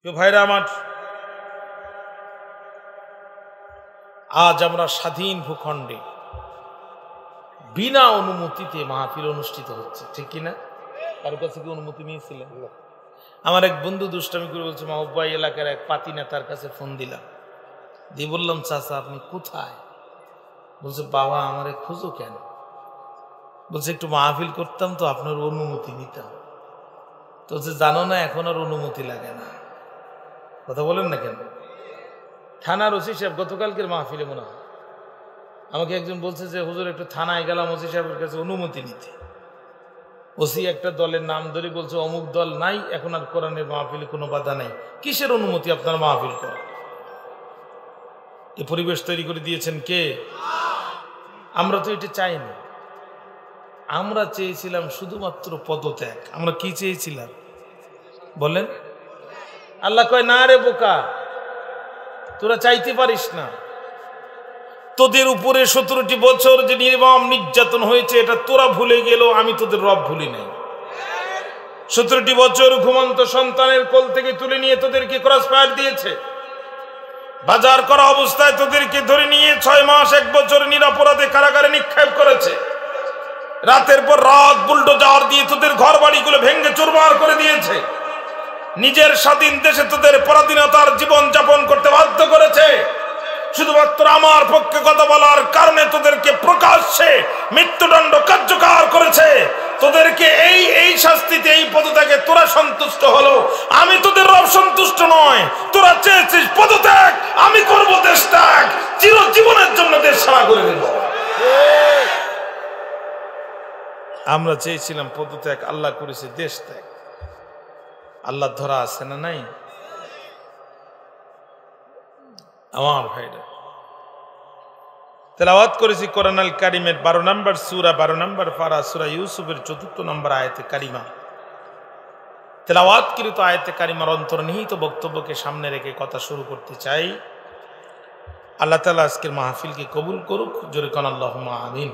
প্রিয় ভাইরা আমার, আজ আমরা স্বাধীন ভূখণ্ডে বিনা অনুমতিতে মাহফিল অনুষ্ঠিত হচ্ছে, ঠিক কিনা? কারো কাছে কি অনুমতি নিয়েছিলেন? আমার এক বন্ধু দুষ্টামি করে বলছে, মাহবুব ভাই এলাকার এক পাতি নেতার কাছে ফোন দিলাম, দিয়ে বললাম, চাচা আপনি কোথায়? বলছে, বাবা আমারে খুঁজো কেন? বলছে, একটু মাহফিল করতাম তো, আপনার অনুমতি নিতাম। তো জানো না, এখন আর অনুমতি লাগে না। কথা বলেন না কেন? থানার ওসি সাহেব গতকালকের মাহফিলে মনে হয় আমাকে একজন বলছে যে, হুজুর একটু থানায় গেলাম ওসি সাহেবের কাছে অনুমতি নিতে। ওসি একটা দলের নাম ধরে বলছে, অমুক দল নাই, এখন আর কোরআনের মাহফিলে কোনো বাধা নাই। কিসের অনুমতি আপনার মাহফিল করা? এই পরিবেশ তৈরি করে দিয়েছেন কে? আমরা তো এটা চাইনি। আমরা চেয়েছিলাম শুধুমাত্র পদত্যাগ। আমরা কি চেয়েছিলাম বলেন? আল্লাহ কয়, না রে বোকা, তোরা চাইতে পারিস না। তোদের উপরে 17টি বছর যে নির্মম নির্যাতন হয়েছে, এটা তোরা ভুলে গেল, আমি তোদের রব ভুলি নাই। 17টি বছর ঘুমন্ত সন্তানের কোল থেকে তুলে নিয়ে তোদেরকে ক্রস ফায়ার দিয়েছে। বাজার করা অবস্থায় তোদেরকে ধরে নিয়ে 6 মাস 1 বছর নিরপরাধে কারাগারে নিক্ষেপ করেছে। রাতের পর রাত বুলডোজার দিয়ে তোদের ঘর বাড়িগুলো ভেঙে চুরমার করে দিয়েছে। নিজের স্বাধীন দেশে তোদের পরাধীনতার জীবন যাপন করতে বাধ্য করেছে। শুধুমাত্র আমার পক্ষে কথা বলার কারণে তোদেরকে প্রকাশ্যে মৃত্যুদণ্ড কার্যকর করেছে। তোদেরকে এই শাস্তিতে, এই পদত্যাগে তোরা সন্তুষ্ট হলো, আমি তোদের রব সন্তুষ্ট নয়। তোরা চেয়েছিস পদত্যাগ, আমি করব দেশ ত্যাগ, চিরজীবনের জন্য দেশ ছাড়া করে দেব। আমরা চেয়েছিলাম পদত্যাগ, আল্লাহ করেছে দেশ ত্যাগ। আল্লাহ ধরা আছে না নাই? আমার ভাইরা, তেলাওয়াত করেছি কোরআন আল কারিমের 12 নম্বর সূরা, 12 নম্বর পারা, সূরা ইউসুফের 4 নম্বর আয়াতে কারিমা। তেলাওয়াতকৃত আয়াতে কারিমার অন্তর্নিহিত বক্তব্যকে সামনে রেখে কথা শুরু করতে চাই। আল্লাহ তাআলা আজকের মাহফিলকে কবুল করুক। জোরে কোন আল্লাহুম্মা আমিন।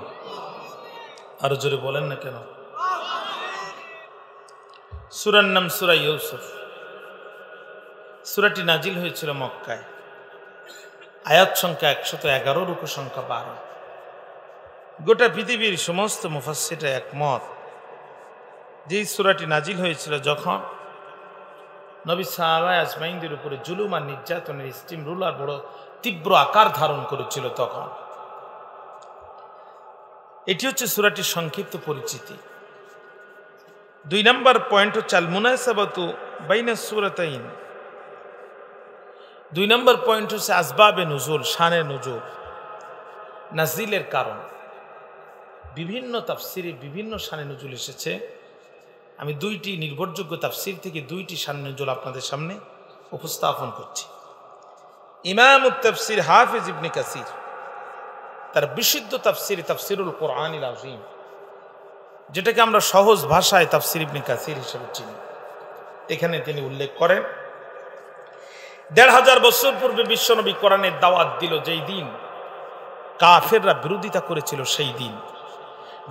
আরো জোরে বলেন না কেন? সূরার নাম সূরা ইউসুফ। সূরাটি নাজিল হয়েছিল মক্কায়। আয়াত সংখ্যা 111, রুকু সংখ্যা 12। গোটা পৃথিবীর সমস্ত মুফাসসিররা একমত যে সূরাটি নাজিল হয়েছিল যখন নবী সাহাবা আজমাইনদের উপরে জুলুম আর নির্যাতনের স্টিম রুলার বড় তীব্র আকার ধারণ করেছিল তখন। এটি হচ্ছে সূরাটির সংক্ষিপ্ত পরিচিতি। 2 নম্বর পয়েন্ট হচ্ছে আল মুনাসাবাতু বাইনা সূরাতাইন। 2 নম্বর পয়েন্ট হচ্ছে আসবাবে নুজুল, শানে নুজুল, নাজিলের কারণ। বিভিন্ন তাফসিরে বিভিন্ন শানে নুজুল এসেছে। আমি 2টি নির্ভরযোগ্য তাফসির থেকে 2টি শানে নুজুল আপনাদের সামনে উপস্থাপন করছি। ইমামুত তাফসির হাফিজ ইবনে কাসির তার বিশুদ্ধ তাফসিরে তাফসিরুল কোরআনিল আযীম, যেটাকে আমরা সহজ ভাষায় তাফসির ইবনে কাসির হিসেবে চিনি, এখানে তিনি উল্লেখ করেন 1500 বছর পূর্বে বিশ্বনবী কোরআনের দাওয়াত দিল যেই দিন, কাফেররা বিরোধিতা করেছিল সেই দিন।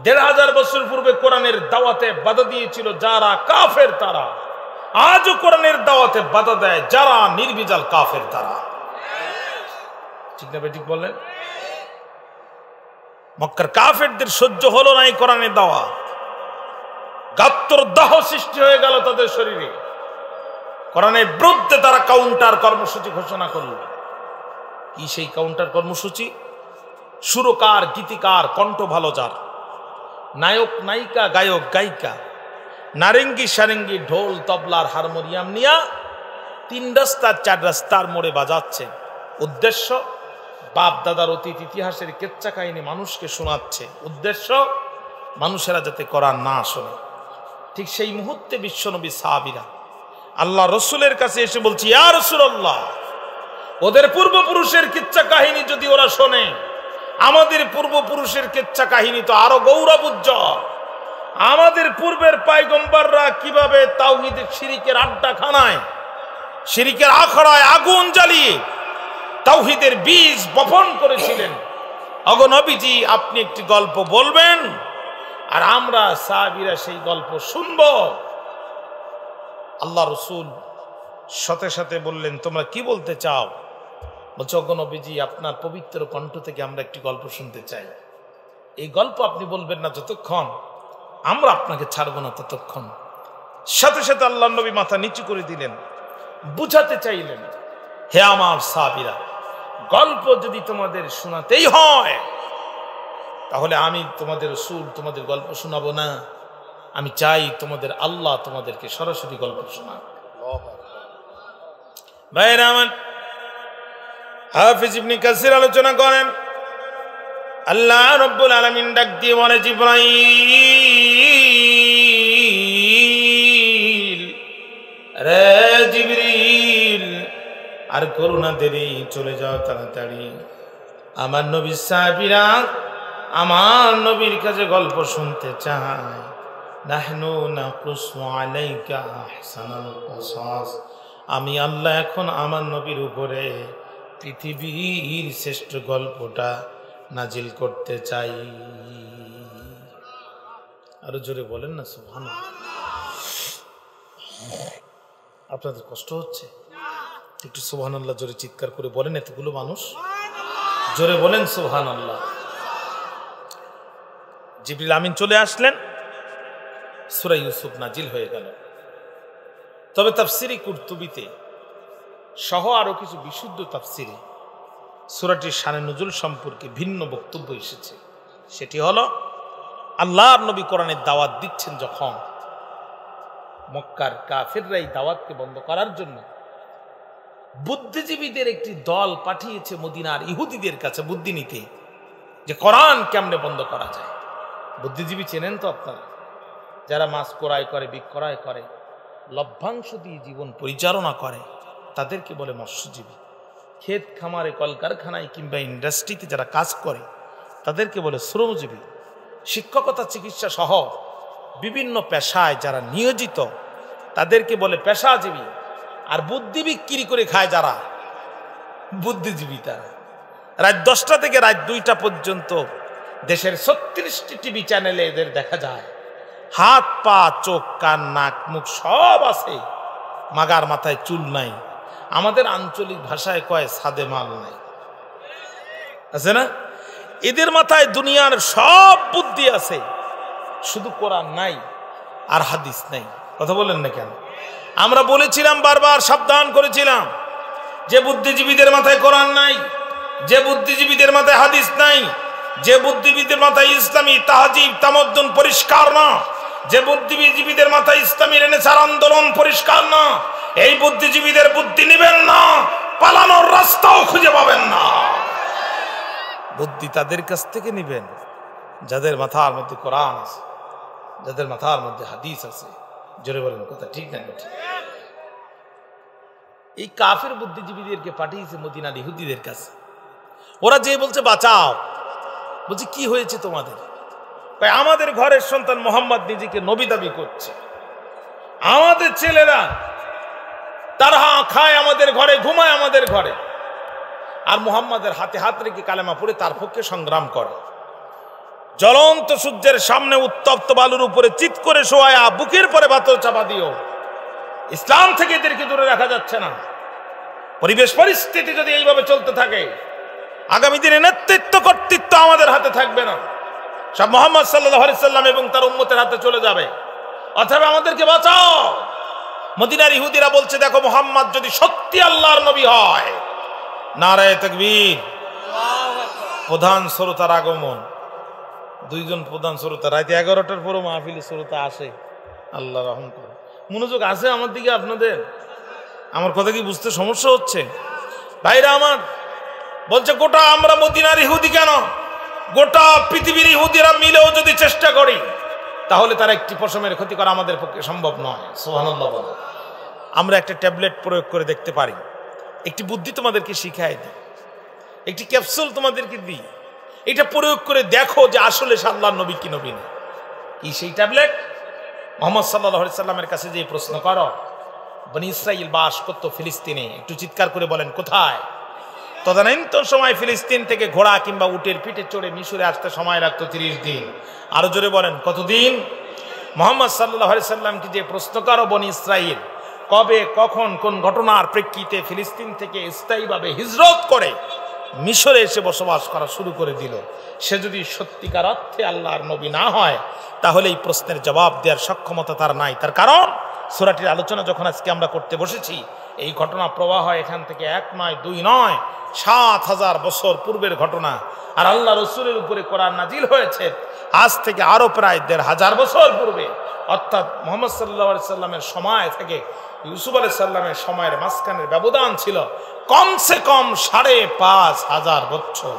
1500 বছর পূর্বে কোরআনের দাওয়াতে বাধা দিয়েছিল যারা কাফের, তারা আজও কোরআনের দাওয়াতে বাধা দেয় যারা নির্বিজাল কাফের তারা। ঠিক না বেঠিক বলেন? মক্কার কাফেরদের সহ্য হলো না এই কোরআনের দাওয়াত। গাত্তর দাহ সৃষ্টি হয়ে গেল তাদের শরীরে। কোরআনের বিরুদ্ধে তারা কাউন্টার কর্মসূচি ঘোষণা করল। কি সেই কাউন্টার কর্মসূচি? সুরকার, গীতিকার, কণ্ঠ ভালো যার, নায়ক নায়িকা, গায়ক গায়িকা, নারেঙ্গি সারেঙ্গি, ঢোল তবলার হারমোনিয়াম নিয়া 3 রাস্তার 4 রাস্তার মোড়ে বাজাচ্ছে। উদ্দেশ্য, বাপ দাদার অতীত ইতিহাসের কেচ্চা কাহিনী মানুষকে শোনাচ্ছে। উদ্দেশ্য, মানুষেরা যাতে কোরআন না শোনে। ঠিক সেই মুহূর্তে বিশ্বনবী সাহাবীরা আল্লাহ রসুলের কাছে এসে বলছি, ইয়া রাসূলুল্লাহ, ওদের পূর্বপুরুষের কিচ্ছা কাহিনী যদি ওরা শোনে, আমাদের পূর্বপুরুষের কিচ্ছা কাহিনী তো আরো গৌরব উজ্জ্বল। আমাদের পূর্বের পয়গম্বররা কিভাবে তাওহীদের শিরিকের আড্ডাখানায়, শিরিকের আখড়ায় আগুন জ্বালিয়ে তাওহীদের বীজ বপন করেছিলেন। ওগো নবীজি, আপনি একটি গল্প বলবেন আর আমরা সাহাবীরা সেই গল্প শুনবো। আল্লাহ রসুল সাথে সাথে বললেন, তোমরা কি বলতে চাও? বলছে, ওগো নবীজি, আপনার পবিত্র কণ্ঠ থেকে আমরা একটি গল্প শুনতে চাই। এই গল্প আপনি বলবেন না যতক্ষণ আমরা আপনাকে ছাড়বো না ততক্ষণ। সাথে সাথে আল্লাহ নবী মাথা নিচু করে দিলেন, বুঝাতে চাইলেন, হে আমার সাহাবীরা, গল্প যদি তোমাদের শোনাতেই হয় তাহলে আমি তোমাদের রাসূল তোমাদের গল্প শোনাবো না। আমি চাই তোমাদের আল্লাহ তোমাদেরকে সরাসরি গল্প শোনাক। ভাইরা আমার, হাফিজ ইবনে কাসির আলোচনা করেন, আল্লাহ রাব্বুল আলামিন ডাক দিয়ে বলে, জিবরাইল, রে জিবরিল, আর করুণা দেরি, চলে যাও তাড়াতাড়ি। আমার নবীর সাহাবীরা আমার নবীর কাছে গল্প শুনতে চায়। নাহনু নাকুসু আলাইকা আহসানাল কসাস। আমি আল্লাহ এখন আমার নবীর উপরে পৃথিবীর শ্রেষ্ঠ গল্পটা নাজিল করতে চাই। আরো জোরে বলেন না সুবহানাল্লাহ। আপনাদের কষ্ট হচ্ছে? একটু সুবহানাল্লাহ জোরে চিৎকার করে বলেন, এতগুলো মানুষ জোরে বলেন সুবহানাল্লাহ। জিবরিল আমিন চলে আসলেন, সূরা ইউসুফ নাজিল হয়ে গেল। তবে তাফসিরে কুরতুবিতে সহ আরো কিছু বিশুদ্ধ তাফসিরে সূরাটির শানে নুজুল সম্পর্কে ভিন্ন বক্তব্য এসেছে। সেটি হলো, আল্লাহর নবী কোরআনের দাওয়াত দিচ্ছেন যখন, মক্কার কাফেররা এই দাওয়াতকে বন্ধ করার জন্য বুদ্ধিজীবীদের একটি দল পাঠিয়েছে মদিনার ইহুদিদের কাছে বুদ্ধি নিতে, যে কোরআন কেমনে বন্ধ করা যায়। বুদ্ধিজীবী চেনেন তো আপনারা, যারা মাছ ক্রয় করে, বিক্রয় করে, লভ্যাংশ দিয়ে জীবন পরিচালনা করে, তাদেরকে বলে মৎস্যজীবী। ক্ষেত খামারে, কলকারখানায় কিংবা ইন্ডাস্ট্রিতে যারা কাজ করে তাদেরকে বলে শ্রমজীবী। শিক্ষকতা, চিকিৎসা সহ বিভিন্ন পেশায় যারা নিয়োজিত তাদেরকে বলে পেশাজীবী। আর বুদ্ধি বিক্রি করে খায় যারা, বুদ্ধিজীবী। তারা রাত 10টা থেকে রাত 2টা পর্যন্ত দেশের 36টি টিভি চ্যানেলে এদের দেখা যায়। হাত পা, চোখ, কান, নাক, মুখ সব আছে, মাগার মাথায় চুল নাই। আমাদের আঞ্চলিক ভাষায় কয় সাদে মাল নাই, আছে না? এদের মাথায় দুনিয়ার সব বুদ্ধি আছে, শুধু কোরআন নাই আর হাদিস নাই। কথা বলেন না কেন? আমরা বলেছিলাম, বারবার সাবধান করেছিলাম, যে বুদ্ধিজীবীদের মাথায় কোরআন নাই, যে বুদ্ধিজীবীদের মাথায় হাদিস নাই, যে বুদ্ধিজীবীদের মাথায় ইসলামী তাহজিব তামাদ্দুন পরিষ্কার না, যে বুদ্ধিজীবীদের মাথায় ইসলামী রেনেসাঁ আন্দোলন পরিষ্কার না, এই বুদ্ধিজীবীদের বুদ্ধি নেবেন না, পালানোর রাস্তাও খুঁজে পাবেন না। বুদ্ধি তাদের কাছ থেকে নেবেন যাদের মাথার মধ্যে কোরআন আছে, যাদের মাথার মধ্যে হাদিস আছে। জোরে বলেন কথা ঠিক না? এই কাফের বুদ্ধিজীবীদেরকে পাঠিয়েছে মদিনার ইহুদিদের কাছে। ওরা যে বলছে বাঁচাও, বলছে কি হয়েছে তোমাদের? আমাদের ঘরের সন্তান মোহাম্মদ নিজেকে নবী দাবি করছে, আমাদের ছেলেরা তারা খায় আমাদের ঘরে, ঘুমায় আমাদের ঘরে, আর মুহাম্মাদের হাতে হাত রেখে কালেমা পড়ে তার পক্ষে সংগ্রাম করে। জ্বলন্ত সূর্যের সামনে উত্তপ্ত বালুর উপরে চিৎ করে শোয়া, বুকের পরে বাতর চাপা দিও। ইসলাম থেকে এদেরকে দূরে রাখা যাচ্ছে না। পরিবেশ পরিস্থিতি যদি এইভাবে চলতে থাকে, আগামী দিনে নেতৃত্ব কর্তৃত্ব আমাদের হাতে থাকবে না, সব মুহাম্মদ সাল্লাল্লাহু আলাইহি সাল্লাম এবং তার উম্মতের হাতে চলে যাবে। অথবা আমাদেরকে বাঁচাও। মদিনার ইহুদিরা বলছে, দেখো মুহাম্মদ যদি সত্যি আল্লাহর নবী হয়, নারায়ে তাকবীর। প্রধান শ্রোতার আগমন, দুইজন প্রধান শ্রোতা, রাতে 11টার পরও মাহফিলে শ্রোতা আসে। আল্লাহ রহম করে। মনোযোগ আছে আমার দিকে আপনাদের? আমার কথা কি বুঝতে সমস্যা হচ্ছে? ভাইরা আমার, বলছে গোটা আমরা মদিনার ইহুদি কেন, গোটা পৃথিবীর ইহুদিরা মিলেও যদি চেষ্টা করি, তাহলে তার একটি পশমের ক্ষতি করা আমাদের পক্ষে সম্ভব নয়। সুবহানাল্লাহ। আমরা একটা ট্যাবলেট প্রয়োগ করে দেখতে পারি, একটি বুদ্ধি তোমাদেরকে শিখাই দিই, একটি ক্যাপসুল তোমাদেরকে দিই, এটা প্রয়োগ করে দেখো যে আসলে আল্লাহর নবী কি নবী না। কি সেই ট্যাবলেট? মুহাম্মদ সাল্লাল্লাহু আলাইহি সাল্লামের কাছে যে প্রশ্ন করো, বনি ইসরাইল বাস করত ফিলিস্তিনে, একটু চিৎকার করে বলেন কোথায়? তদানীন্তন সময় ফিলিস্তিন থেকে ঘোড়া কিংবা উটের পিঠে চড়ে মিশরে আসতে সময় লাগতো 30 দিন। আরো জোরে বলেন কতদিন? মুহাম্মদ সাল্লাল্লাহু আলাইহি সাল্লামকে যে প্রশ্ন করো, বনি ইসরাইল কবে কখন কোন ঘটনার প্রেক্ষিতে ফিলিস্তিন থেকে স্থায়ীভাবে হিজরত করে মিশরে এসে বসবাস করা শুরু করে দিল, সে যদি সত্যিকার অর্থে আল্লাহর নবী না হয় তাহলে এই প্রশ্নের জবাব দেওয়ার সক্ষমতা তার নাই। তার কারণ সূরাটির আলোচনা যখন আজকে আমরা করতে বসেছি, এই ঘটনা প্রবাহ এখান থেকে 1 নয় 2 নয় 7,000 বছর পূর্বের ঘটনা। আর আল্লাহ রসুলের উপরে কোরআন নাজিল হয়েছে আজ থেকে আরো প্রায় 1,500 বছর পূর্বে, অর্থাৎ মুহাম্মদ সাল্লাল্লাহু আলাইহি সাল্লামের সময় থেকে ইউসুফ আলাইহিস সালামের সময়ের মাঝখানের ব্যবধান ছিল কমসে কম 5,500 বছর।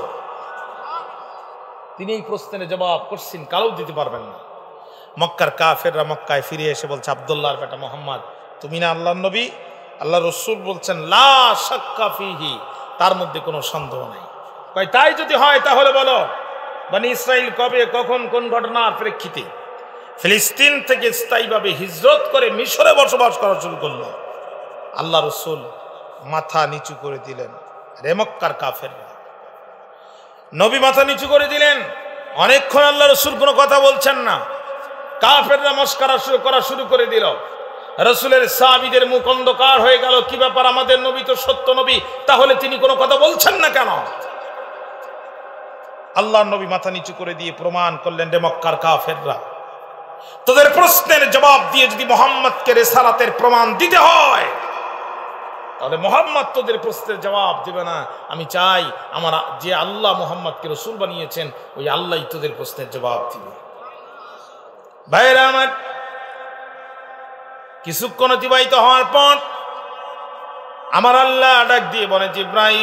তিনি এই প্রশ্নের জবাব করছেন, কারও দিতে পারবেন না। মক্কার কাফেররা মক্কায় ফিরে এসে বলছে, আব্দুল্লাহর বেটা মুহাম্মদ, তুমি না আল্লাহর নবী? আল্লাহ রসুল বলছেন, লা শাক্কা ফিহি, তার মধ্যে কোনো সন্দেহ নাই। তাই যদি হয় তাহলে বলো, বনি ইসরাইল কবে কখন কোন ঘটনার প্রেক্ষিতে ফিলিস্তিন থেকে স্থায়ীভাবে হিজরত করে মিশরে বসবাস করা শুরু করলো? আল্লাহ রসুল মাথা নিচু করে দিলেন। রে মক্কার কাফেররা, নবী মাথা নিচু করে দিলেন। অনেকক্ষণ আল্লাহ রসুল কোনো কথা বলছেন না। কাফেররা মস্করা করা শুরু করে দিল। রসুলের সাহাবীদের মুখ অন্ধকার হয়ে গেল। কি ব্যাপার, আমাদের নবী তো সত্য নবী, তাহলে তিনি কোনো কথা বলছেন না কেন? আল্লাহর নবী মাথা নিচু করে দিয়ে প্রমাণ করলেন, রে মক্কার কাফেররা, তোদের প্রশ্নের জবাব দিয়ে যদি মুহাম্মদকে রিসালাতের প্রমাণ দিতে হয় তাহলে মুহাম্মদ তোদের প্রশ্নের জবাব দেবে না। আমি চাই আমার যে আল্লাহ মুহাম্মদকে রসুল বানিয়েছেন ওই আল্লাহই তোদের প্রশ্নের জবাব দিবে। ভাইরা আমার, কিছুক্ষণ অতিবাহিত হওয়ার পর আমার আল্লাহ ডাক দিয়ে বলে, জিবরাইল,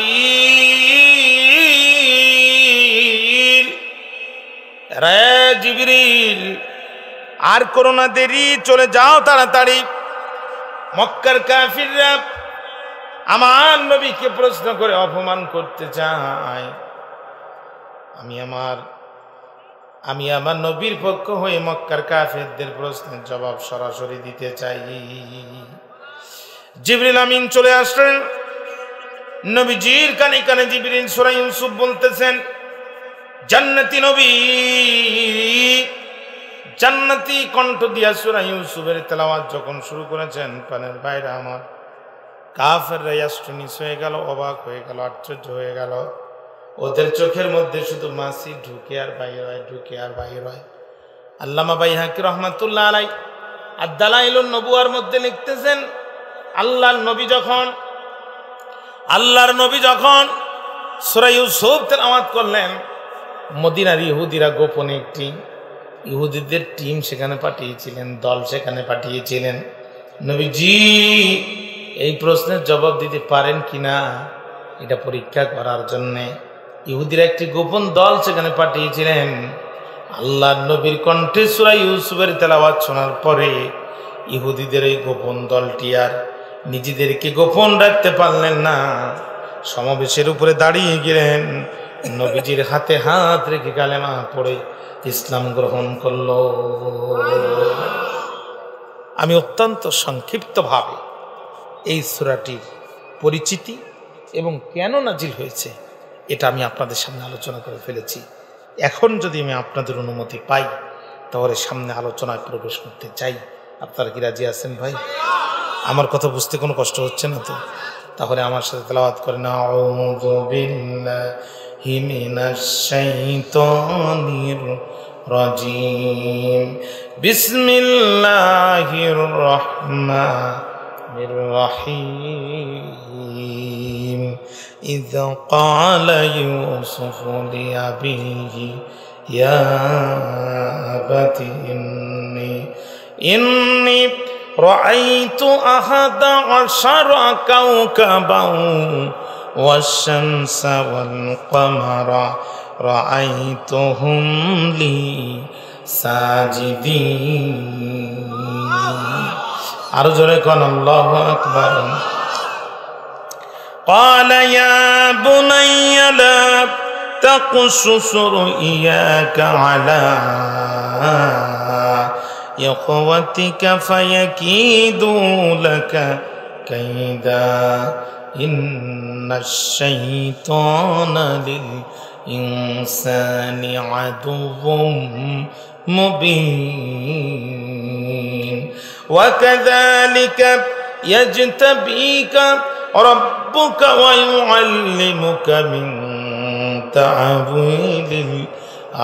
রে জিবরিল, আর করো না দেরি, চলে যাও তাড়াতাড়ি। মক্কার কাফিররা আমার নবীকে প্রশ্ন করে অপমান করতে চায়। আমি আমার নবীর পক্ষ হয়ে মক্কার কাফেরদের প্রশ্নের জবাব সরাসরি দিতে চাই। জিবরিল আমিন চলে আসলেন। নবীজির কানে কানে জিবরিল সূরা ইউসুফ বলতেছেন, জান্নাতি নবী জান্নাতি কণ্ঠ দিয়া সূরা ইউসুফের তেলাওয়াত যখন শুরু করেছেন, পানের বাইরে আমার কাফেররা অ্যাস্ট্রনিস হয়ে গেল, অবাক হয়ে গেল, আশ্চর্য হয়ে গেল। ওদের চোখের মধ্যে শুধু মাসি ঢুকে আর বাইর হয়, ঢুকে আর বাইর হয়। আল্লামা বাইহাকি রহমাতুল্লাহ আলাইহি আদ-দালাইলুন নবুয়ার মধ্যে লিখতেছেন, আল্লাহর নবী যখন সূরা ইউসুফ তেলাওয়াত করলেন, মদিনার ইহুদিরা গোপনে একটি ইহুদিদের টিম সেখানে পাঠিয়েছিলেন, দল সেখানে পাঠিয়েছিলেন। নবীজি এই প্রশ্নের জবাব দিতে পারেন কিনা এটা পরীক্ষা করার জন্যে ইহুদিরা একটি গোপন দল সেখানে পাঠিয়েছিলেন। আল্লাহর নবীর কণ্ঠে সূরা ইউসুফের তেলাওয়াত শোনার পরে ইহুদিদের এই গোপন দলটি আর নিজেদেরকে গোপন রাখতে পারলেন না, সমাবেশের উপরে দাঁড়িয়ে গেলেন, নবীজির হাতে হাত রেখে কালেমা পড়ে ইসলাম গ্রহণ করল। আমি অত্যন্ত সংক্ষিপ্তভাবে এই সূরাটির পরিচিতি এবং কেন নাজিল হয়েছে এটা আমি আপনাদের সামনে আলোচনা করে ফেলেছি। এখন যদি আমি আপনাদের অনুমতি পাই তাহলে সামনে আলোচনায় প্রবেশ করতে চাই। আপনারা কি রাজি আছেন ভাই? আমার কথা বুঝতে কোনো কষ্ট হচ্ছে না তো? তাহলে আমার সাথে তেলাওয়াত করেন, আউযু বিল্লাহি মিনাশ শাইতানির রাজিম, বিসমিল্লাহির রহমানির রহিম। إذ قال يوسف لأبيه يا أبت إني رأيت 11 كوكبا والشمس والقمر رأيتهم لي ساجدين। আরো জোরে কোন আল্লাহু আকবার। قال يا بني لا تقصص رؤياك على إخوتك فيكيدوا لك كيدا إن الشيطان للإنسان عدو مبين وكذلك ইয়াজতাবিকা রাব্বুকা ওয়া ইউআল্লিমুকা মিন তা'ওয়িলিল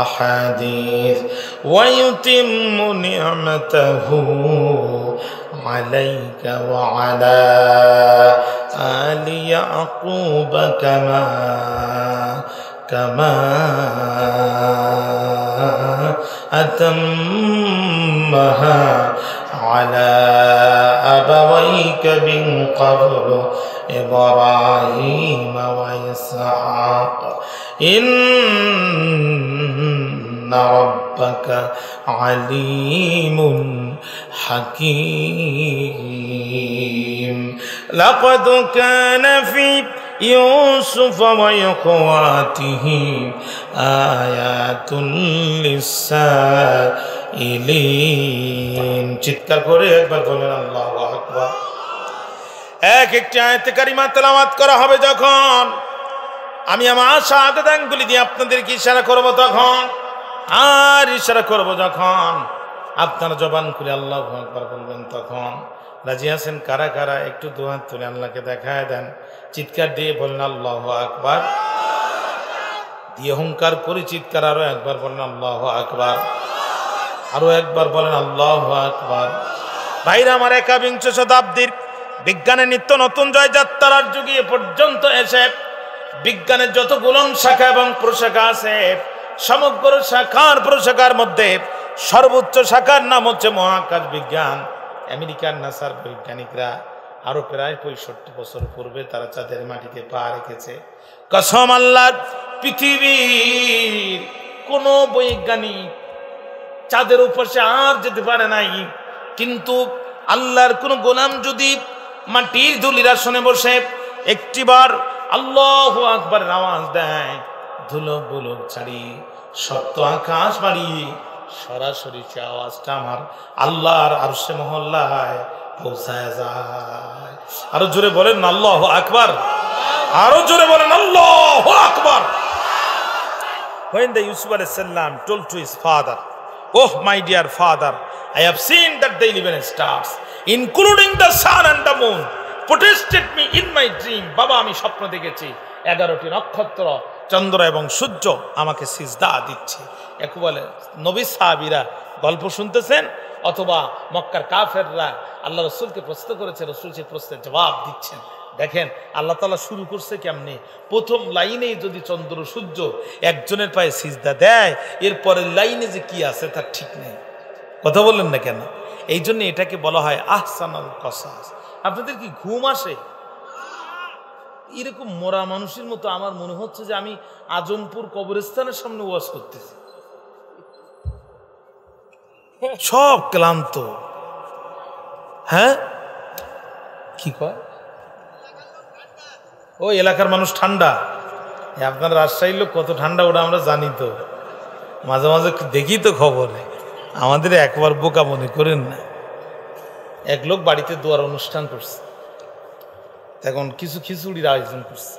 আহাদিস ওয়া ইউতিম্মু নি'মাতাহু আলাইকা ওয়া আলা আলি ইয়াকুব কামা আতাম্মাহা আলা আবাওয়াইকা মিন ক্বাবলু ইব্রাহিম ওয়া ইসহাক ইন্না রাব্বাকা আলীমুন হাকীম লাকাদ কানা ফি ইউসুফ ওয়া ইখওয়াতিহি আয়াতুল লিসাইলিন। চিৎকার করে একবার বলেন আল্লাহু আকবার। একটি আয়াতে কারিমা তেলাওয়াত করা হবে যখন, আমি আমার শাহাদাত আঙ্গুলি দিয়ে আপনাদেরকে ইশারা করব তখন, আর ইশারা করব যখন আপনারা জবান খুলে আল্লাহু আকবার বলবেন তখন। রাজি আছেন কারা কারা? একটু দু হাত তুলে আল্লাহকে দেখায় দেন, চিৎকার দিয়ে বলেন আল্লাহু আকবার। দিয়ে হুঙ্কার করে চিৎকার আরো একবার বলেন আল্লাহু আকবার, আরো একবার বলেন আল্লাহু আকবার। ভাইরা আমার, একবিংশ শতাব্দীর বিজ্ঞানের নিত্য নতুন জয়যাত্রার যুগে পর্যন্ত এসে বিজ্ঞানের যতগুলো শাখা এবং প্রশাখা আছে, সমগ্র শাখার প্রশাখার মধ্যে সর্বোচ্চ শাখার নাম হচ্ছে মহাকাশ বিজ্ঞান। আমেরিকার নাসার বৈজ্ঞানিকরা আরো প্রায় 65 বছর পূর্বে তারা চাঁদের মাটিতে পা রেখেছে। কসম আল্লাহর, পৃথিবীর কোন বৈজ্ঞানিক চাঁদের উপর সে আর যেতে পারে নাই, কিন্তু আল্লাহর কোন গোলাম যদি মাটির ধুলির আসনে বসে একটিবার আল্লাহু আকবারের আওয়াজ দেয়, ধুলো বুলক ছাড়ি সপ্ত আকাশ বাড়ি সরাসরি সে আওয়াজটা আমার আল্লাহর আরশে মহল্লায় পৌঁছায় যায়। আরো জোরে বলেন আল্লাহু আকবার, আরো জোরে বলেন আল্লাহু আকবার। When the Yusuf alayhis salam told to his father, "Oh my dear father, I have seen that the 11 stars, including the sun and the moon, protested me in my dream." বাবা, আমি স্বপ্ন দেখেছি 11টি নক্ষত্র, চন্দ্র এবং সূর্য আমাকে সিজদা দিচ্ছে। একেবারে নবী সাহাবীরা গল্প শুনতেছেন অথবা মক্কার কাফেররা আল্লাহ রসুলকে প্রশ্ন করেছে, রসুল সেই প্রশ্নের জবাব দিচ্ছেন। দেখেন আল্লাহ তাআলা শুরু করছে কেমনে। প্রথম লাইনেই যদি চন্দ্র সূর্য একজনের পায়ে সিজদা দেয়, এরপরের লাইনে যে কি আছে তার ঠিক নেই। কথা বললেন না কেন? এই জন্য এটাকে বলা হয় আহসানুল কসাস। আপনাদের কি ঘুম আসে? এরকম মরা মানুষের মতো আমার মনে হচ্ছে যে আমি আজমপুর কবরস্থানের সামনে ওয়াজ করতেছি, সব ক্লান্ত। হ্যাঁ, কি কয়? ওই এলাকার মানুষ ঠান্ডা। আপনার রাজশাহীর লোক কত ঠান্ডা ওটা আমরা জানি তো, মাঝে মাঝে দেখি তো খবরে। আমাদের একবার বোকা মনে করেন না। এক লোক বাড়িতে দোয়ার অনুষ্ঠান করছে, এখন কিছু খিচুড়ির আয়োজন করছে।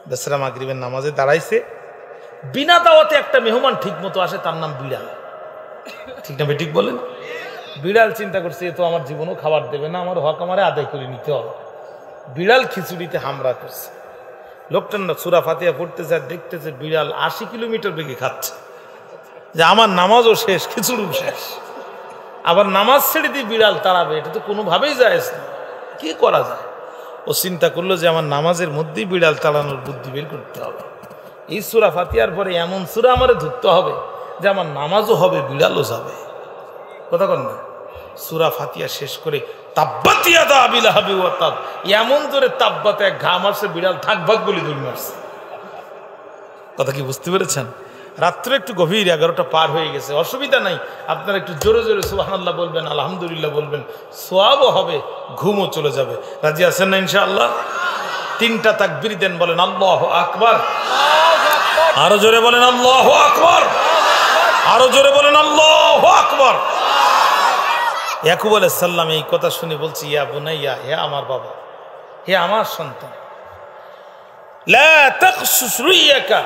বেচারা মাগরিবের নামাজে দাঁড়াইছে, বিনা দাওয়াতে একটা মেহমান ঠিক মতো আসে, তার নাম বিড়াল। ঠিক না বেঠিক বলেন? বিড়াল চিন্তা করছে এ তো আমার জীবনও খাবার দেবে না, আমার হক আমারে আদায় করে নিতে হবে। বিড়াল খিচুড়িতে হামলা করছে। লোকটার না সূরা ফাতিহা পড়তেছে আর দেখতেছে বিড়াল 80 কিলোমিটার বেগে খাচ্ছে, যে আমার নামাজও শেষ, খিচুড়িও শেষ, আবার নামাজ ছেড়ে দিয়ে বিড়াল তাড়াবে, এটা তো কোনোভাবেই যায় না। কি করা যায়? ও চিন্তা করলো যে আমার নামাজের মধ্যেই বিড়াল তাড়ানোর বুদ্ধি বের করতে হবে। এই সূরা ফাতিহার পরে এমন সূরা আমারে ধরতে হবে যে আমার নামাজও হবে, বিড়ালও যাবে। কথা কন না? সূরা ফাতিহা শেষ করে তাব্বাত ইয়াদা আবি লাহাবি ওয়া তাব, এমন জোরে তাব্বাতে এক ঘা মারছে, বিড়াল থাক ভাগ বলে দৌড় মারছে। কথা কি বুঝতে পেরেছেন? রাত্রে একটু গভীর, 11টা পার হয়ে গেছে, অসুবিধা নাই। আপনারা একটু জোরে জোরে সুবহানাল্লাহ বলবেন, আলহামদুলিল্লাহ বলবেন, সওয়াবও হবে, ঘুমও চলে যাবে। রাজি আছেন না ইনশাআল্লাহ? 3টা তাকবীর দেন, বলেন আল্লাহু আকবার। আরো জোরে বলেন আল্লাহু আকবার, আরো জোরে বলেন আল্লাহু আকবার। ইয়াকুব আলাইহিস সালাম এই কথা শুনে বলছি, ইয়া বুনাইয়া, হে আমার বাবা, হে আমার সন্তান, লা তাকসুস রুইয়াকা,